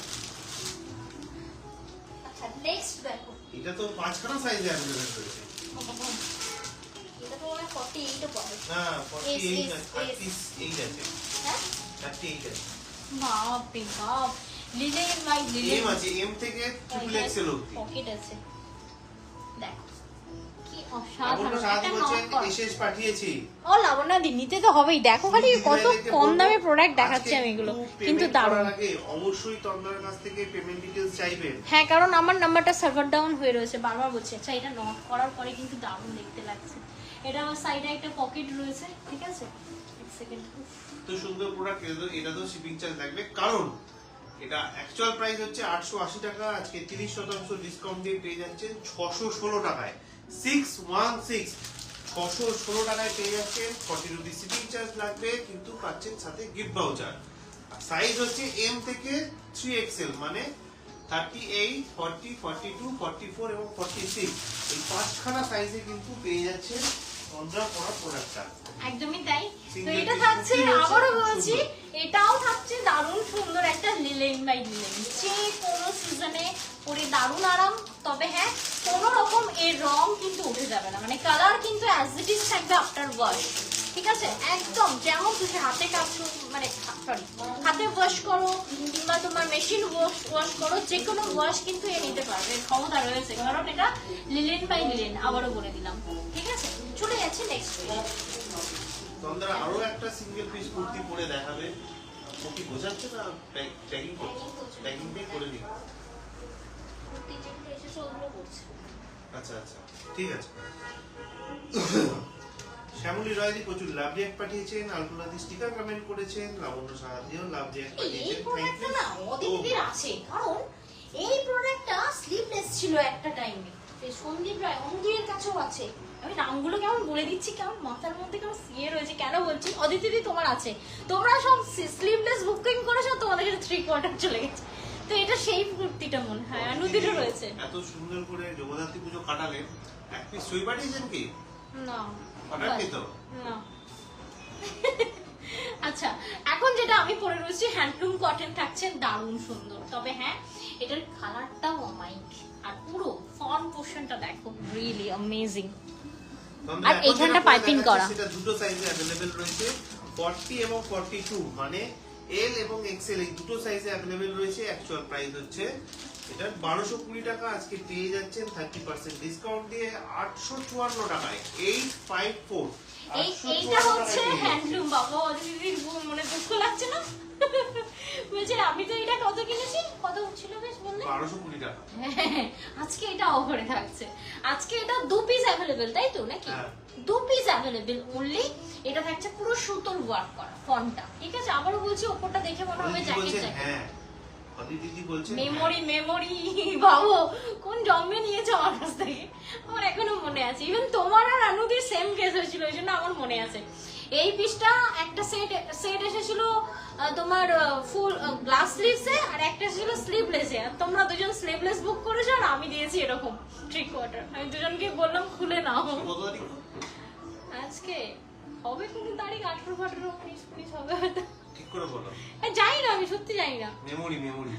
আচ্ছা নেক্সট দেখো, এটা তো 5খানা সাইজে अवेलेबल রয়েছে। এটা তো মানে 48 ও পাবে না 48 না 38 আছে। হ্যাঁ 38 আছে। বাপ রে বাপ, লিলেন বাই লিলেন এম আছে, এম থেকে ট্রিপল এক্সেল অবধি। পকেট আছে, দেখো কি আপনি অসাধারণ সাথে একটা বলছেন নক। এসএস পাঠিয়েছি। ও লাবণ্যদি নিতে তো হবেই, দেখো খালি কত কম দামে প্রোডাক্ট দেখাচ্ছি আমি এগুলো, কিন্তু দারুণ। আগে অবশ্যই তন্দ্রার কাছ থেকে পেমেন্ট ডিটেইলস চাইবেন। হ্যাঁ কারণ আমার নাম্বারটা সার্ভার ডাউন হয়ে রয়েছে, বারবার বলছি। আচ্ছা এটা নক করার পরে কিন্তু দারুণ দেখতে লাগছে। এটা আমার সাইডে একটা পকেট রয়েছে, ঠিক আছে? এক সেকেন্ড। তো সুন্দর প্রোডাক্ট, এটা তো শিপিং চার্জ লাগবে, কারণ এটা অ্যাকচুয়াল প্রাইস হচ্ছে 880 টাকা, আজকে 30% ডিসকাউন্ট দিয়ে পেয়ে যাচ্ছেন 616 টাকায়। 616 616 টাকায় পেয়ে যাচ্ছেন। 40 রুপি শিপিং চার্জ লাগবে, কিন্তু পাচ্ছেন সাথে গিফট ভাউচার। সাইজ হচ্ছে এম থেকে 3XL, মানে 38, 40, 42, 44 এবং 46, এই 5খানা সাইজে কিন্তু পেয়ে যাচ্ছেন তন্দ্রা পড়া প্রোডাক্টটা। একদমই তাই। তো এটা থাকছে, আবারও বলছি, এটাও থাকছে দারুণ সুন্দর একটা লিলেন বাই লিলেন, যে কোনো সিজনে পরে দারুণ আরাম। তবে হ্যাঁ কোনো রকম এর রং কিন্তু উঠে যাবে না, মানে কালার কিন্তু অ্যাজ থাকবে আফটার ওয়াশ, ঠিক আছে? একদম যেমন তুমি হাতে কাছো, মানে সরি হাতে ওয়াশ করো কিংবা তোমার মেশিন ওয়াশ করো, যে কোনো ওয়াশ কিন্তু এ নিতে পারবে, ক্ষমতা রয়েছে, কারণ এটা লিলেন বাই লিলেন, আবারও বলে দিলাম, ঠিক আছে? চলে যাচ্ছে নেক্সট পিস। তোমরা আরো একটা সিঙ্গেল পিস কুর্তি পরে দেখাবে, ও কি বোঝাচ্ছে না? ট্যাগিং করে দিই। কুর্তি যেগুলো এসেছে ওগুলো করছে। আচ্ছা আচ্ছা, ঠিক আছে। শ্যামলী রয়দি প্রচুর লাভ রিয়াক পাঠিয়েছেন, আলপনাদি স্টিকার কমেন্ট করেছেন, লাবণ্য সাহায্যেও লাভ রিয়াক এই পাঠিয়েছেন, থ্যাংক প্রোডাক্টটা ইউ। না অদিতির আছে, কারণ এই প্রোডাক্টটা স্লিভলেস ছিল একটা টাইমে, সন্দীপ রায় অনুদীপের কাছেও আছে। আমি নামগুলো কেমন বলে দিচ্ছি, কেমন মাথার মধ্যে কেমন সিয়ে রয়েছে, কেন বলছি? অদিতিদি তোমার আছে, তোমরা সব স্লিভলেস বুকিং করেছো, তোমাদের কাছে 3/4 চলে গেছে, তো এটা সেই কুর্তিটা মনে হয় অনুদীপের রয়েছে। এত সুন্দর করে জগদ্ধাত্রী পুজো কাটালেন, এক পিস সই পাঠিয়েছেন কি? না পাঠাননি তো? না। আচ্ছা, এখন যেটা আমি পরে রয়েছি হ্যান্ডলুম কটন থাকছে, দারুণ সুন্দর, তবে হ্যাঁ এটার কালারটাও অমাইক, আর পুরো ফ্রন্ট পোরশনটা দেখো রিয়েলি অ্যামেজিং। তোমরা আর এখন এইখানটা যেটা পরে পাইপিং দেখাচ্ছি করা। সেটা দুটো সাইজে অ্যাভেলেবেল রয়েছে, 40 এবং 42, মানে এল এবং এক্সেল এই দুটো সাইজে অ্যাভেলেবেল রয়েছে। অ্যাকচুয়াল প্রাইস হচ্ছে এটা 1220 টাকা, আজকে পেয়ে যাচ্ছেন 30% ডিসকাউন্ট দিয়ে 854 টাকায়, 854। এইটা হচ্ছে হ্যান্ডলুম। বাবা অদিতির মনে দুঃখ লাগছে না? বলছে আমি তো এটা কত কিনেছি, কত ছিল বেশ বললে? 1220 টাকা। হ্যাঁ, আজকে এটা অফারে থাকছে, আজকে এটা 2 পিস অ্যাভেলেবেল, তাই তো নাকি? হ্যাঁ। 2 পিস অ্যাভেলেবেল অনলি। এটা থাকছে পুরো সুতোর ওয়ার্ক করা ফন্টটা, ঠিক আছে? আবারও বলছি ওপরটা দেখে মনে হবে অদিতি জ্যাকেট বলছেন জ্যাকেট। হ্যাঁ, অদিতি বলছেন মেমোরি মেমোরি বাবু কোন জন্মে নিয়েছো আমার কাছ থেকে, আমার এখনো মনে আছে। ইভেন তোমার আর অনুদির সেম কেস হয়েছিল, ওই জন্য আমার মনে আছে। এই পিসটা একটা সেট এসেছিল তোমার ফুল গ্লাস স্লিভসে, আর একটা ছিল স্লিভলেসে, আর তোমরা দুজন স্লিভলেস বুক করেছো আর আমি দিয়েছি এরকম 3/4। আমি দুজনকে বললাম খুলে নাও। কত তারিখ? আজকে হবে কোন তারিখ, 18 19 হবে হয়তো, ঠিক করে বলো। জানি না, আমি সত্যি জানি না। মেমোরি মেমোরি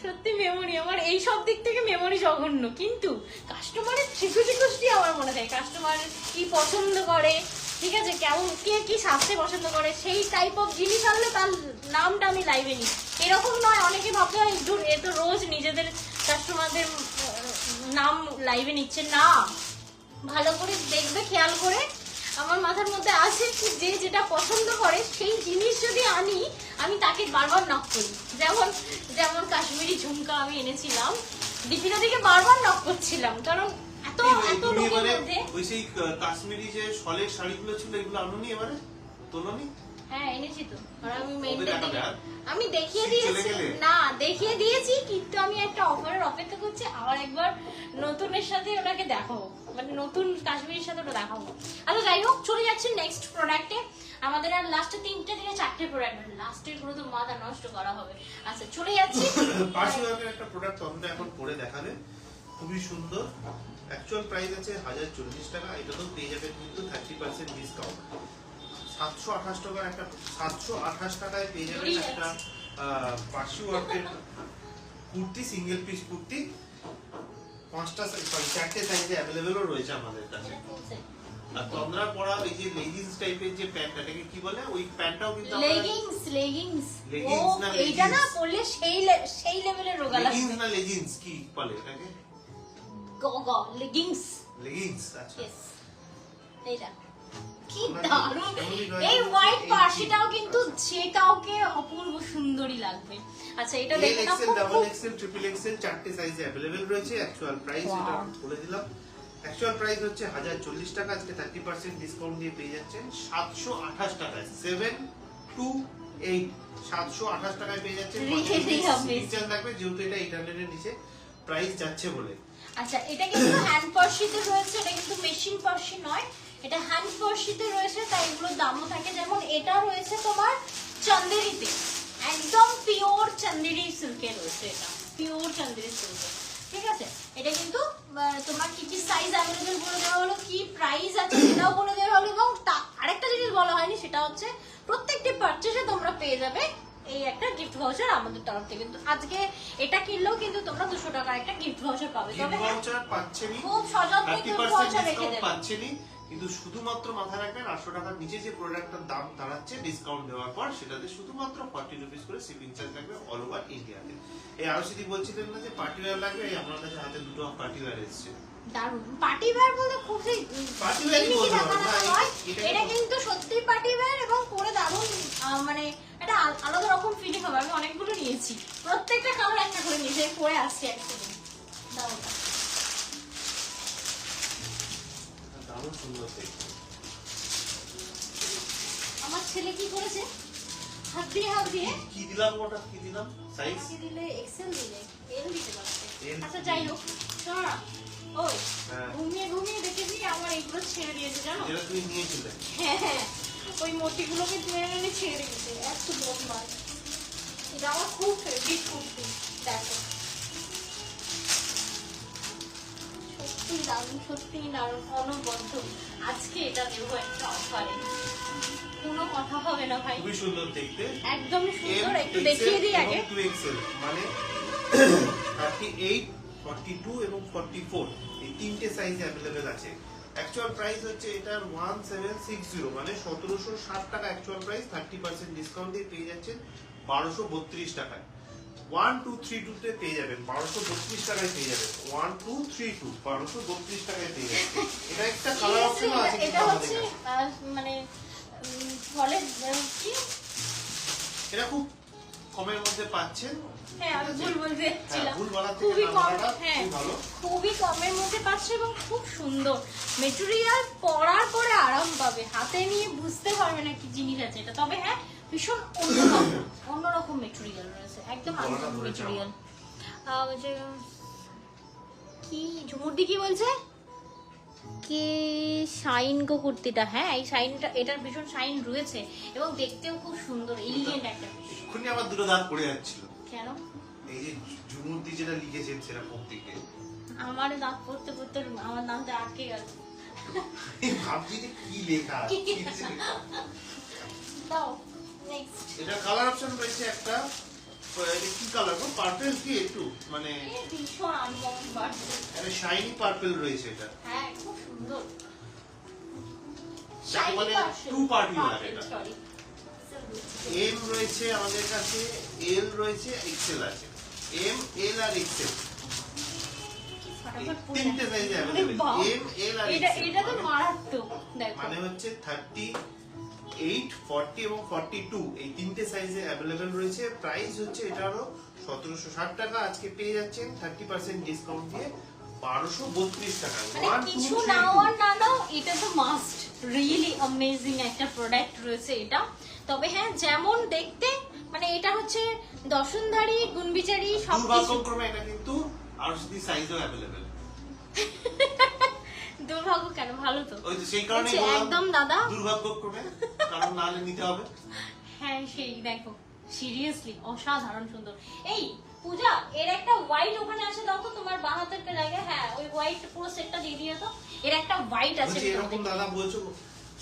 সত্যি মেমোরি আমার এই সব দিক থেকে মেমোরি জঘন্য, কিন্তু কাস্টমারের রিকোয়েস্টই আমার মনে থাকে, কাস্টমার কি পছন্দ করে, ঠিক আছে, কেমন কে কি সাজতে পছন্দ করে, সেই টাইপ অফ জিনিস আনলে তার নামটা আমি লাইভে নিই। এরকম নয় অনেকে ভাবতে হয় দূর এ তো রোজ নিজেদের কাস্টমারদের নাম লাইভে নিচ্ছে না, ভালো করে দেখবে, খেয়াল করে। আমার মাথার মধ্যে আছে কি যে যেটা পছন্দ করে সেই জিনিস যদি আনি আমি তাকে বারবার নক করি, যেমন যেমন কাশ্মীরি ঝুমকা আমি এনেছিলাম, দীপিকা দিকে বারবার নক করছিলাম, কারণ এত এত তুমি লোকের এবারে মধ্যে। ওই সেই কাশ্মীরি যে শলের শাড়িগুলো ছিল এগুলো আনুনি এবারে? তোলনি? হ্যাঁ এনেছি তো, আর আমি কবে মেনটেন দেখাবে আর? আমি দেখিয়ে শীত চলে দিয়েছি, গেলে? না দেখিয়ে দিয়েছি, কিন্তু আমি একটা অফারের অপেক্ষা করছি, আবার একবার নতুনের সাথে ওটাকে দেখাবো, মানে নতুন কাশ্মীরের সাথে ওটা দেখাবো। আচ্ছা যাই হোক, চলে যাচ্ছি নেক্সট প্রোডাক্টে। আমাদের আর লাস্টে 3টে থেকে 4টে প্রোডাক্ট, লাস্টের গুলো তো মাথা নষ্ট করা হবে। আচ্ছা চলে যাচ্ছি। পার্সোনালের একটা প্রোডাক্ট তোমরা এখন পরে দেখাবে, খুবই সুন্দর। অ্যাকচুয়াল প্রাইস আছে 1040 টাকা, এটা তো পেয়ে যাবেন কিন্তু 30% ডিসকাউন্ট। 728 টাকার একটা 728 টাকায় পেয়ে যাবেন একটা পার্সি ওয়ার্কের কুর্তি, সিঙ্গেল পিস কুর্তি। 4টে সাইজে অ্যাভেলেবেলও রয়েছে আমাদের কাছে। আর তোমরা পরা এই যে লেগিংস টাইপের যে প্যান্ট, এটাকে কি বলে, ওই প্যান্টটাও কিন্তু আমরা লেগিংস লেগিংস ও Leggings না এইটা না leggings? পরলে সেই লেভেলের রোগা লেগিংস লাগবে। না লেগিংস কি বলে এটাকে? লেগিংস, লেগিংস, আচ্ছা। ইয়েস এইটা কি আমরা দারুণ। যেমনই রয়েছে এই হোয়াইট এই পার্সিটাও কি- কিন্তু যে কাউকে অপূর্ব সুন্দরী লাগবে। আচ্ছা এটা এল দেখে নাও, এক্সেল, খুব ডাবল এক্সেল, ট্রিপল এক্সেল 4টে সাইজে अवेलेबल রয়েছে। Actual price Wow. এটা বলে দিলাম। অ্যাকচুয়াল প্রাইস হচ্ছে 1040 টাকা, আজকে 30% ডিসকাউন্ট দিয়ে পেয়ে যাচ্ছেন 728 টাকায়। 728 728 টাকায় পেয়ে যাচ্ছেন। Really amazing. রিচার্জ লাগবে যেহেতু এটা 800 এর নিচে প্রাইস যাচ্ছে বলে। আচ্ছা এটা কিন্তু হ্যান্ড পার্সিতে রয়েছে, এটা কিন্তু মেশিন পার্সি নয়, এটা হ্যান্ড পার্সিতে রয়েছে, তাই এগুলো দামও থাকে। যেমন এটা রয়েছে তোমার চন্দেরিতে, একদম পিওর চন্দেরি সিল্কে রয়েছে, এটা পিওর চন্দেরি সিল্কে, ঠিক আছে? এটা কিন্তু তোমার কি কি সাইজ অ্যাভেলেবল বলে দেওয়া হলো, কি প্রাইস আছে সেটাও বলে দেওয়া হলো, এবং আরেকটা জিনিস বলা হয়নি, সেটা হচ্ছে প্রত্যেকটি পারচেজে তোমরা পেয়ে যাবে এই একটা গিফট ভাউচার আমাদের তরফ থেকে। কিন্তু আজকে এটা কিনলেও কিন্তু তোমরা 200 টাকার একটা গিফট ভাউচার পাবে। তবে গিফট ভাউচার পাচ্ছেনই, খুব সযত্নে গিফট 30% ভাউচার রেখে ডিসকাউন্ট দেবে। পাচ্ছেনই, কিন্তু শুধুমাত্র মাথায় রাখবেন 800 টাকার নিচে যে প্রোডাক্টটার দাম দাঁড়াচ্ছে ডিসকাউন্ট দেওয়ার পর সেটাতে শুধুমাত্র 40 রুপিস করে শিপিং চার্জ লাগবে অল ওভার ইন্ডিয়াতে। এই আরশিদি বলছিলেন না যে পার্টি ওয়্যার লাগবে, এই আমার কাছে হাতে দুটো পার্টি ওয়্যার এসেছে। দারুণ পার্টি ওয়্যার বলতে খুব পার্টি ওয়্যারই বলতে পারো না, এটা কিন্তু সত্যি পার্টি ওয়্যার এবং পরে দারুণ মানে এটা আলাদা রকম ফিলিং হবে। আমি অনেকগুলো নিয়েছি, প্রত্যেকটা কালার একটা করে নিয়েছি, পরে আসছি একসাথে। দারুণ দারুণ সুন্দর দেখতে। আমার ছেলে কি করেছে, হাত দিয়ে কি দিলাম ওটা, কি দিলাম সাইজ? আমাকে দিলে এক্সেল দিলে এল দিতে পারছে। L আচ্ছা যাই হোক, শোনো না, ওই হ্যাঁ। ঘুমিয়ে দেখেছি আমার এইগুলো ছেড়ে দিয়েছে জানো। যেটা তুই নিয়েছিলে। হ্যাঁ, ওই মোটিগুলোকে টেনে ছেড়ে দিয়েছে, এত বদমাস। এটা আমার খুব ফেভারিট কুর্তি। দেখো সত্যি দারুণ অনবদ্য। আজকে এটা দেবো একটা অফারে, কোনো কথা হবে না ভাই, খুবই সুন্দর দেখতে, একদমই সুন্দর। একটু M, দেখিয়ে দিই XL আগে। এবং 2XL মানে 38, 42 এবং 44 এই তিনটে সাইজ अवेलेबल আছে। অ্যাকচুয়াল প্রাইস হচ্ছে এটার 1760 মানে 1760 টাকা অ্যাকচুয়াল প্রাইস, 30% ডিসকাউন্ট দিয়ে পেয়ে যাচ্ছেন 1232 টাকায়। 1232 তে পেয়ে যাবেন 1232 টাকায় পেয়ে যাবেন 1232 1232 টাকায় পেয়ে যাবেন। এটা একটা কালার অপশনও আছে কিন্তু এটা আমাদের হচ্ছে কাছে। মানে ফলে কি, এটা খুব কমের মধ্যে পাচ্ছেন। হ্যাঁ আমি ভুল বলতে হ্যাঁ, যাচ্ছিলাম, ভুল বলার থেকে খুবই না কম, বলাটা হ্যাঁ খুব ভালো। খুবই কমের মধ্যে পাচ্ছে এবং খুব সুন্দর মেটেরিয়াল, পরার পরে আরাম পাবে, হাতে নিয়ে বুঝতে পারবে না কি জিনিস আছে এটা। তবে হ্যাঁ ভীষণ অন্যরকম মেটেরিয়াল রয়েছে, একদম আলাদা মেটেরিয়াল। কি ঝুমুরদি কি বলছে, কি শাইন গো কুর্তিটা, হ্যাঁ এই শাইনটা, এটার ভীষণ শাইন রয়েছে এবং দেখতেও খুব সুন্দর এলিগেন্ট একটা পিস। এক্ষুনি আমার দুটো দাঁত পড়ে যাচ্ছিল, কেন? এই যে ঝুমুরদি যেটা লিখেছেন সেরকম দিকে আমার দাঁত পড়তে আমার দাঁতে আটকে গেল। ভাবছি যে কি লেখা আছে, কি লেখা। দাও নেক্সট। এটা কালার অপশন রয়েছে একটা, এটা কি কালার গো, পার্পল কি একটু মানে ভীষণ আনকমন বাড়ছে, একটা শাইনি পার্পল রয়েছে এটা, হ্যাঁ খুব সুন্দর। যাকে বলে টু পার্টি ওয়্যার। এটা সরি এম রয়েছে আমাদের কাছে, এল রয়েছে, এক্সেল আছে। এম, এল আর এক্সেল তিনটে সাইজে अवेलेबल। এম, এল আর এটা এক্সেল এটা তো মারাত্মক। দেখো মানে হচ্ছে 38, 40 এবং 42 এই তিনটে সাইজে अवेलेबल রয়েছে। প্রাইস হচ্ছে এটারও 1760 টাকা, আজকে পেয়ে যাচ্ছেন 30% ডিসকাউন্ট দিয়ে 1232 টাকা। মানে কিছু নাও আর না নাও, এটা তো মাস্ট, রিয়েলি অ্যামেজিং একটা প্রোডাক্ট রয়েছে এটা। তবে হ্যাঁ যেমন দেখতে, মানে এটা হচ্ছে দর্শনধারী গুণবিচারী সব কিছু। দুর্ভাগ্যক্রমে এটা কিন্তু আরশিদি সাইজও अवेलेबल। দুর্ভাগ্য কেন, ভালো তো। ওই তো সেই কারণেই হচ্ছে বললাম একদম দাদা, দুর্ভাগ্যক্রমে, কারণ না হলে নিতে হবে। হ্যাঁ সেই দেখো সিরিয়াসলি অসাধারণ সুন্দর। এই পূজা, এর একটা হোয়াইট ওখানে আছে, দাও তো তোমার বাঁ হাতের জায়গায়, হ্যাঁ ওই হোয়াইট পুরো সেটটা দিয়ে দিও তো। এর একটা হোয়াইট আছে বলছি এরকম দাদা বলছো,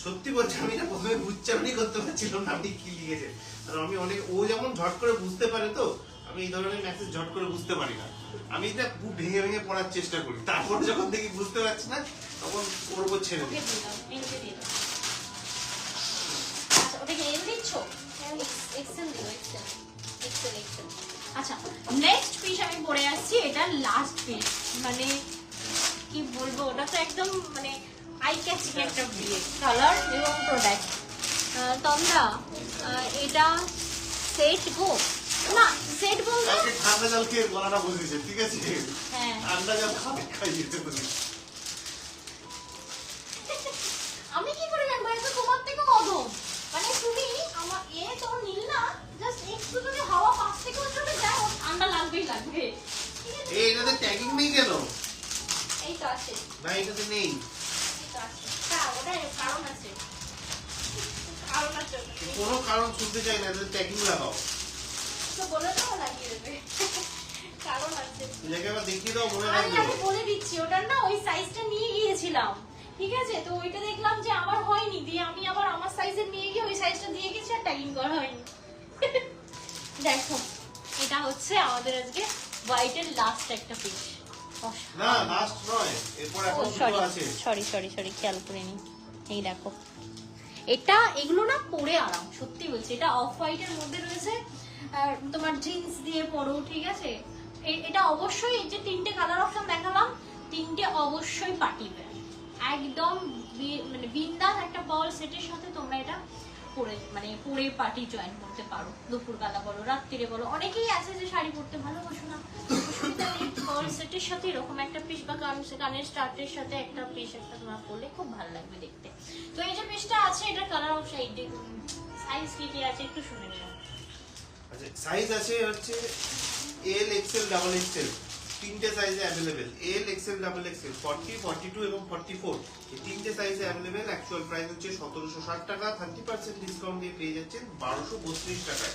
সত্যি বলছি আমি না প্রথমে উচ্চারণই করতে পারছিলাম না আপনি কি লিখেছেন। আর আমি অনেক, ও যেমন ঝট করে বুঝতে পারে তো, আমি এই ধরনের মেসেজ ঝট করে বুঝতে পারি না। আমি এটা খুব ভেঙে ভেঙে পড়ার চেষ্টা করি, তারপর যখন দেখি বুঝতে পারছি না তখন ওর উপর ছেড়ে দিই। ওকে দিয়ে দাও, এনকে দিয়ে দাও। আচ্ছা ওটাকে এল দিচ্ছ, এক্সেল দিও, এক্সেল এক্সেল এক্সেল। আচ্ছা নেক্সট পিস আমি পরে আসছি, এটা লাস্ট পিস, মানে কি বলবো, ওটা তো একদম মানে আই ক্যাচিং একটা কালার এবং প্রোডাক্ট। তোমরা এটা সেট গো না, সেট বলতে কালকে ঠান্ডা জল খেয়ে গলাটা বসেছে, ঠিক আছে? হ্যাঁ ঠান্ডা জল খাইয়ে বলি। আমি কি করে জানবো, এটা তো তোমার থেকে অধম। মানে তুমি আমার তোমার নীল না, জাস্ট একটু যদি হাওয়া পাশ থেকে চলে যায় ওর ঠান্ডা লাগবেই লাগবে, ঠিক আছে? এই এটাতে ট্যাগিং নেই কেন? এই তো আছে, না এটাতে নেই। এই তো আছে, হ্যাঁ ওটা কারণ আছে, কারণ আছে ওটাতে। কোনো কারণ শুনতে চাই না, এটাতে ট্যাগিং লাগাও। তো বলে দাও, লাগিয়ে দেবে, কারণ আছে। এটাকে আবার দেখিয়ে দাও, মনে আমি রাখবে। বলে দিচ্ছি, ওটার না ওই সাইজটা নিয়ে গিয়েছিলাম, ঠিক আছে? তো ওইটা দেখলাম যে আমার হয়নি, দিয়ে আমি আবার আমার সাইজের নিয়ে গিয়ে ওই সাইজটা দিয়ে গেছি আর ট্যাগিং করা হয়নি। দেখো এটা হচ্ছে আমাদের আজকে হোয়াইটের লাস্ট একটা পিস। না লাস্ট নয়, এরপর এখন দুটো আছে। সরি খেয়াল করিনি। এই দেখো এটা, এগুলো না পরে আরাম, সত্যি বলছি। এটা অফ হোয়াইটের মধ্যে রয়েছে, আর তোমার জিন্স দিয়ে পরো, ঠিক আছে। এটা অবশ্যই, এই যে তিনটে কালার অপশন দেখালাম, তিনটে অবশ্যই পার্টি ওয়্যার, একদম মানে বিন্দাস একটা বল সেটের সাথে তোমরা এটা পরে মানে পরে পার্টি জয়েন করতে পারো। দুপুরবেলা বলো, রাত্রিরে বলো, অনেকেই আছে যে শাড়ি পরতে ভালোবাসো না, অসুবিধা নেই। বল সেটের সাথে এরকম একটা পিস বা কানের স্টার্টের সাথে একটা পিস একটা তোমার পরলে খুব ভালো লাগবে দেখতে। তো এই যে পিসটা আছে, এটা কালার অফ সাইজ কি আছে একটু শুনে নিও। আচ্ছা, সাইজ আছে হচ্ছে এল, এক্সেল, ডাবল এক্সেল, তিনটে সাইজে অ্যাভেলেবেল। এল, এক্সেল, ডাবল এক্সেল, 40, 42 এবং 44, এই তিনটে সাইজে অ্যাভেলেবেল। অ্যাকচুয়াল প্রাইস হচ্ছে 1760 টাকা, 30% ডিসকাউন্ট দিয়ে পেয়ে যাচ্ছেন 1232 টাকায়।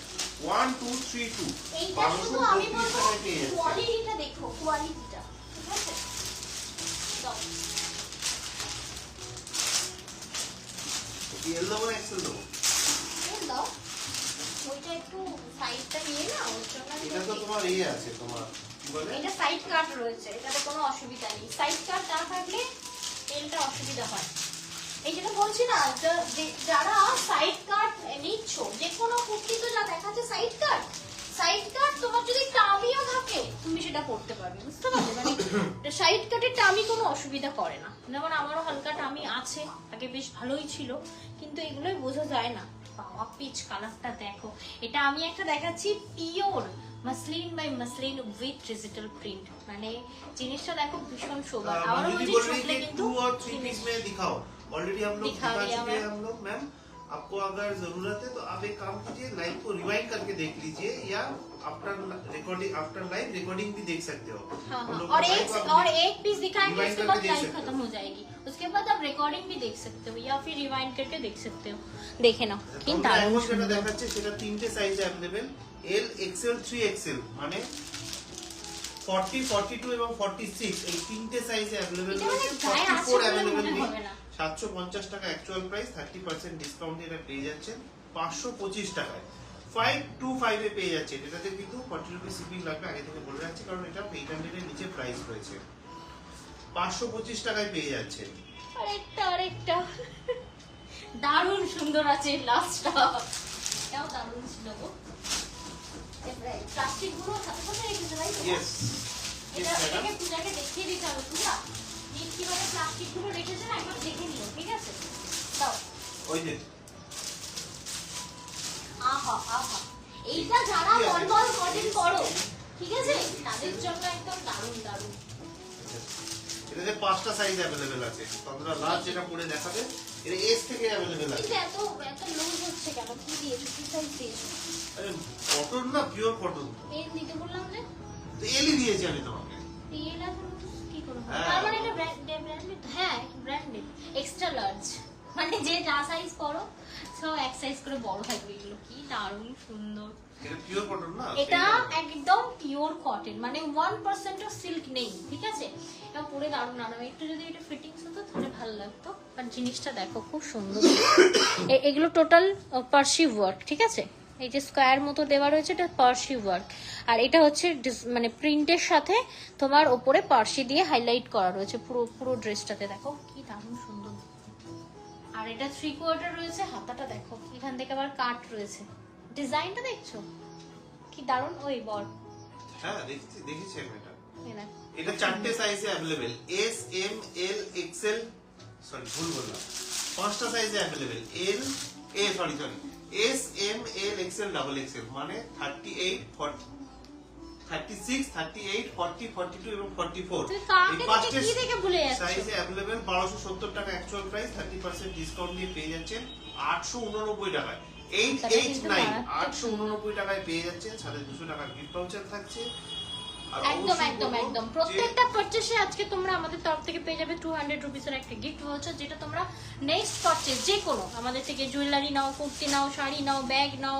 1 2 3 2 এইটা শুধু আমি 1232 বলবো টাকায় পেয়ে যাচ্ছেন। কোয়ালিটিটা দেখো, কোয়ালিটিটা ঠিক আছে। দাও এল দেবো না এক্সেল দেবো? এই দাও, ওইটা একটু সাইডটা নিয়ে না, ওর জন্য আমি এটা তো বলছি। তোমার আছে তোমার কি বলে, এটা সাইড কাট রয়েছে, এটাতে কোনো অসুবিধা নেই। সাইড কাট না থাকলে তেলটা অসুবিধা হয়। এই যেটা বলছি না, যারা সাইড কাট নিচ্ছ, যে কোনো কুর্তি তো যা দেখাচ্ছে সাইড কাট, সাইড কাট তোমার যদি টামিও থাকে তুমি সেটা করতে পারবে, বুঝতে পারলে? মানে সাইড কাটের টামি কোনো অসুবিধা করে না। যেমন আমারও হালকা টামি আছে, আগে বেশ ভালোই ছিল, কিন্তু এগুলোই বোঝা যায় না। বাবা পিচ কালারটা দেখো, এটা আমি একটা দেখাচ্ছি pure muslin by muslin with digital print, মানে জিনিসটা দেখো ভীষণ শোভা। আবারও मुझे বলছি बोल रही ছুটলে है कि কিন্তু 2 और 3 पीस में दिखाओ। ऑलरेडी हम लोग दिखा दिखा दिया चुके हैं मैम। हम लोग मैम। आपको अगर जरूरत है तो आप एक काम कीजिए, लाइव को रिवाइंड करके देख लीजिए, या आफ्टर लाइव रिकॉर्डिंग भी देख सकते हो। हाँ हम हाँ, लोग और live एक को आप और एक पीस दिखाएंगे, rewind उसके करके बाद देख लाइव सकते हो। खत्म हो जाएगी, उसके बाद आप रिकॉर्डिंग भी देख सकते हो या फिर रिवाइंड करके देख सकते हो। देखे ना কিন্তু তোমরা দারুণ এখন যেটা সুন্দর। দেখাচ্ছে সেটা তিনটে সাইজে अवेलेबल, এল, এক্সেল, 3XL, মানে 40, 42 এবং 46, এই তিনটে সাইজে अवेलेबल এটা মানে রয়েছে। গায়ে আছে 44 বলে अवेलेबल মনে নেই। হবে না। 750 টাকা অ্যাকচুয়াল প্রাইস, 30% ডিসকাউন্ট এটা পেয়ে যাচ্ছেন 525 টাকায়। 525 এ পেয়ে যাচ্ছেন। এটাতে কিন্তু 40 রুপি শিপিং লাগবে, আগে থেকে বলে রাখছি, কারণ এটা 800 এর নিচে প্রাইস রয়েছে। 525 টাকায় পেয়ে যাচ্ছেন। আরেকটা দারুণ সুন্দর আছে লাস্টটা, এটাও দারুণ ছিল গো। প্লাস্টিক গুলো সাথে সাথে রেখেছে ভাই। ইয়েস এটা এটাকে পূজাকে দেখিয়ে দিতে হবে। পূজা কিভাবে প্লাস্টিক গুলো রেখেছে না, একবার দেখে নিও, ঠিক আছে? দাও। ওই যে আহা আহা, এইটা যারা নরমাল কটন করো, ঠিক আছে, তাদের জন্য একদম দারুণ দারুণ। এটাতে 5টা সাইজ अवेलेबल আছে। তোমরা লাস্ট যেটা পরে দেখাবে, এটা এস থেকে अवेलेबल আছে। কিন্তু এত এত লুজ হচ্ছে কেন? কি দিয়েছো? কি সাইজ দিয়েছো? আরে কটন না, পিওর কটন। এর দিতে বললাম যে তো এলই দিয়েছি আমি তোমাকে। এর এখন কি করব? হ্যাঁ। তার মানে এটা ব্র্যান্ডেড, হ্যাঁ ব্র্যান্ডেড, এক্সট্রা লার্জ, মানে যে যা সাইজ করো সব এক সাইজ করে বড় থাকবে। এগুলো কি দারুণ সুন্দর। এটা পিওর কটন না? এটা একদম পিওর কটন, মানে 1% ও সিল্ক নেই, ঠিক আছে? এটা পরে দারুণ আরাম। একটু যদি এটা ফিটিংস হতো তাহলে ভালো লাগতো, বাট জিনিসটা দেখো খুব সুন্দর। এগুলো টোটাল পার্সি ওয়ার্ক, ঠিক আছে? এই যে স্কোয়ার মতো দেওয়া রয়েছে, এটা পার্সি ওয়ার্ক, আর এটা হচ্ছে মানে প্রিন্টের সাথে তোমার ওপরে পার্সি দিয়ে হাইলাইট করা রয়েছে পুরো পুরো ড্রেসটাতে। দেখো কি দারুণ সুন্দর। আর এটা 3/4 রয়েছে, হাতাটা দেখো, এখান থেকে আবার কাট রয়েছে। ডিজাইনটা দেখছো কি দারুণ? ওই বল, হ্যাঁ দেখেছি আমি এটা। এই দেখ। এটা 4টে সাইজে available, S, M, L, XL, sorry ভুল বললাম, 5টা সাইজে available, L sorry S, M, L, XL, double XL, মানে 38, 40, 36, 38, 40, 42 এবং 44, তুই কাকে এই দেখে 5টে কি দেখে ভুলে যাচ্ছ? সাইজে अवेलेबल। 1270 টাকা অ্যাকচুয়াল প্রাইস, 30% ডিসকাউন্ট দিয়ে পেয়ে যাচ্ছেন 889 টাকায়। 889, 889 টাকায় পেয়ে যাচ্ছেন, সাথে 200 টাকার গিফট ভাউচার থাকছে। আর একদম অবশ্যই একদম বলবো একদম যে প্রত্যেকটা পারচেসে আজকে তোমরা আমাদের তরফ থেকে পেয়ে যাবে 200 রুপিসের একটা গিফট ভাউচার, যেটা তোমরা নেক্সট পারচেস যে কোনো আমাদের থেকে জুয়েলারি নাও, কুর্তি নাও, শাড়ি নাও, ব্যাগ নাও,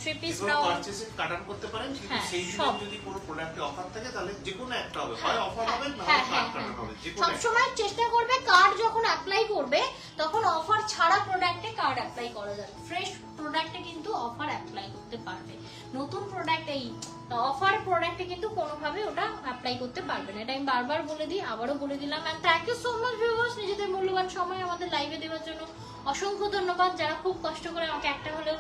3 পিস যেকোনো নাও, পারচেসে কাটান করতে পারেন, কিন্তু হ্যাঁ, সেই সব। দিন যদি কোনো প্রোডাক্টে অফার থাকে তাহলে যে কোনো একটা হবে, হয় অফার হবে না হ্যাঁ হয় হ্যাঁ কার্ড কাটানো হবে, যে কোনো সব একটা। সময় চেষ্টা করবে কার্ড যখন অ্যাপ্লাই করবে তখন অফার ছাড়া প্রোডাক্টে কার্ড অ্যাপ্লাই করা যাবে। ফ্রেশ প্রোডাক্টে কিন্তু অফার অ্যাপ্লাই করতে পারবে, নতুন প্রোডাক্ট এই অফার প্রোডাক্টে কিন্তু কোনোভাবে ওটা অ্যাপ্লাই করতে পারবে না। এটা আমি বারবার বলে দিই, আবারও বলে দিলাম। And thank you so much viewers, নিজেদের মূল্যবান সময় আমাদের লাইভে দেওয়ার জন্য অসংখ্য ধন্যবাদ। যারা খুব কষ্ট করে আমাকে একটা হলেও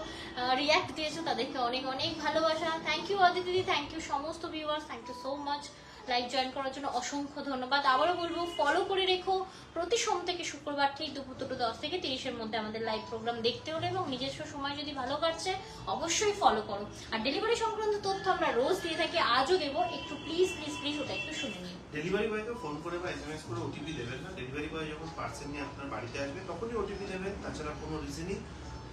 রিয়াক্ট দিয়েছো তাদেরকে অনেক অনেক ভালোবাসা। থ্যাংক ইউ অদিতি দিদি, থ্যাংক ইউ সমস্ত viewers, thank you so much live join করার জন্য অসংখ্য ধন্যবাদ। আবারও বলবো ফলো করে রেখো, প্রতি সোম থেকে শুক্রবার ঠিক দুপুর 10 থেকে 30-এর মধ্যে আমাদের লাইভ প্রোগ্রাম দেখতে হলে, এবং নিজস্ব সময় যদি ভালো কাটছে অবশ্যই ফলো করো। আর ডেলিভারি সংক্রান্ত তথ্য আমরা রোজ দিয়ে থাকি, আজও দেবো, একটু প্লিজ প্লিজ প্লিজ ওটা একটু শুনে নিন। ডেলিভারি বয়কে ফোন করে বা এসএমএস করে ওটিপি দেবেন না। ডেলিভারি বয় যখন পার্সেল নিয়ে আপনার বাড়িতে আসবে তখনই ওটিপি দেবেন, তাছাড়া কোনো রিজনই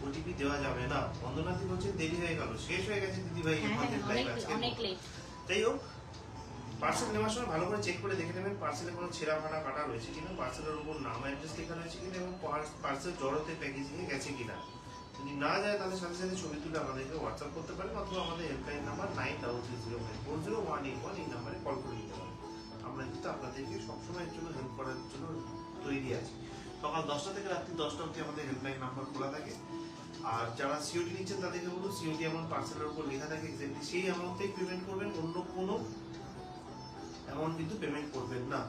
ওটিপি দেওয়া যাবে না। বন্দনাথী বলছেন দেরি হয়ে গেল, শেষ হয়ে গেছে দিদি ভাই আমাদের লাইভ আজকে। অনেক লেট। তাই হোক, পার্সেল নেওয়ার সময় ভালো করে চেক করে দেখে নেবেন পার্সেলে কোনো ছেঁড়া ফাটা কাটা রয়েছে কিনা, পার্সেলের উপর নাম অ্যাড্রেস লেখা রয়েছে কিনা, এবং পার্সেল জড়োতে প্যাকেজিং এ গেছে কিনা। যদি না যায় তাহলে সাথে সাথে ছবি তুলে আমাদেরকে হোয়াটসঅ্যাপ করতে পারেন, অথবা আমাদের হেল্পলাইন নাম্বার 9309400181 এই নাম্বারে কল করে নিতে পারেন। আমরা কিন্তু আপনাদেরকে সবসময়ের জন্য হেল্প করার জন্য তৈরি আছি। সকাল 10টা থেকে রাত্রি 10টা অবধি আমাদের হেল্পলাইন নাম্বার খোলা থাকে। আর যারা সিওডি নিচ্ছেন তাদেরকে বলুন সিওডি অ্যামাউন্ট পার্সেলের উপর লেখা থাকে, এক্স্যাক্টলি সেই অ্যামাউন্টেই পেমেন্ট করবেন, অন্য কোনো অ্যামাউন্ট কিন্তু পেমেন্ট করবেন না।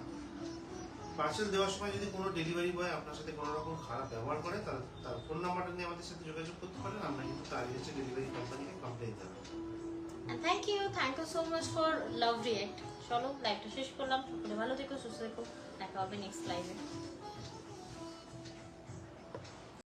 পার্সেল দেওয়ার সময় যদি কোনো ডেলিভারি বয় আপনার সাথে কোনো রকম খারাপ ব্যবহার করে তার ফোন নাম্বারটা নিয়ে আমাদের সাথে যোগাযোগ করতে পারেন, আমরা কিন্তু তার এগেইনস্টে ডেলিভারি কোম্পানিকে কমপ্লেইন জানাবো। Thank you so much for love react. চলো লাইভটা শেষ করলাম, সকলে ভালো থেকো, সুস্থ থেকো, দেখা হবে নেক্সট লাইভে।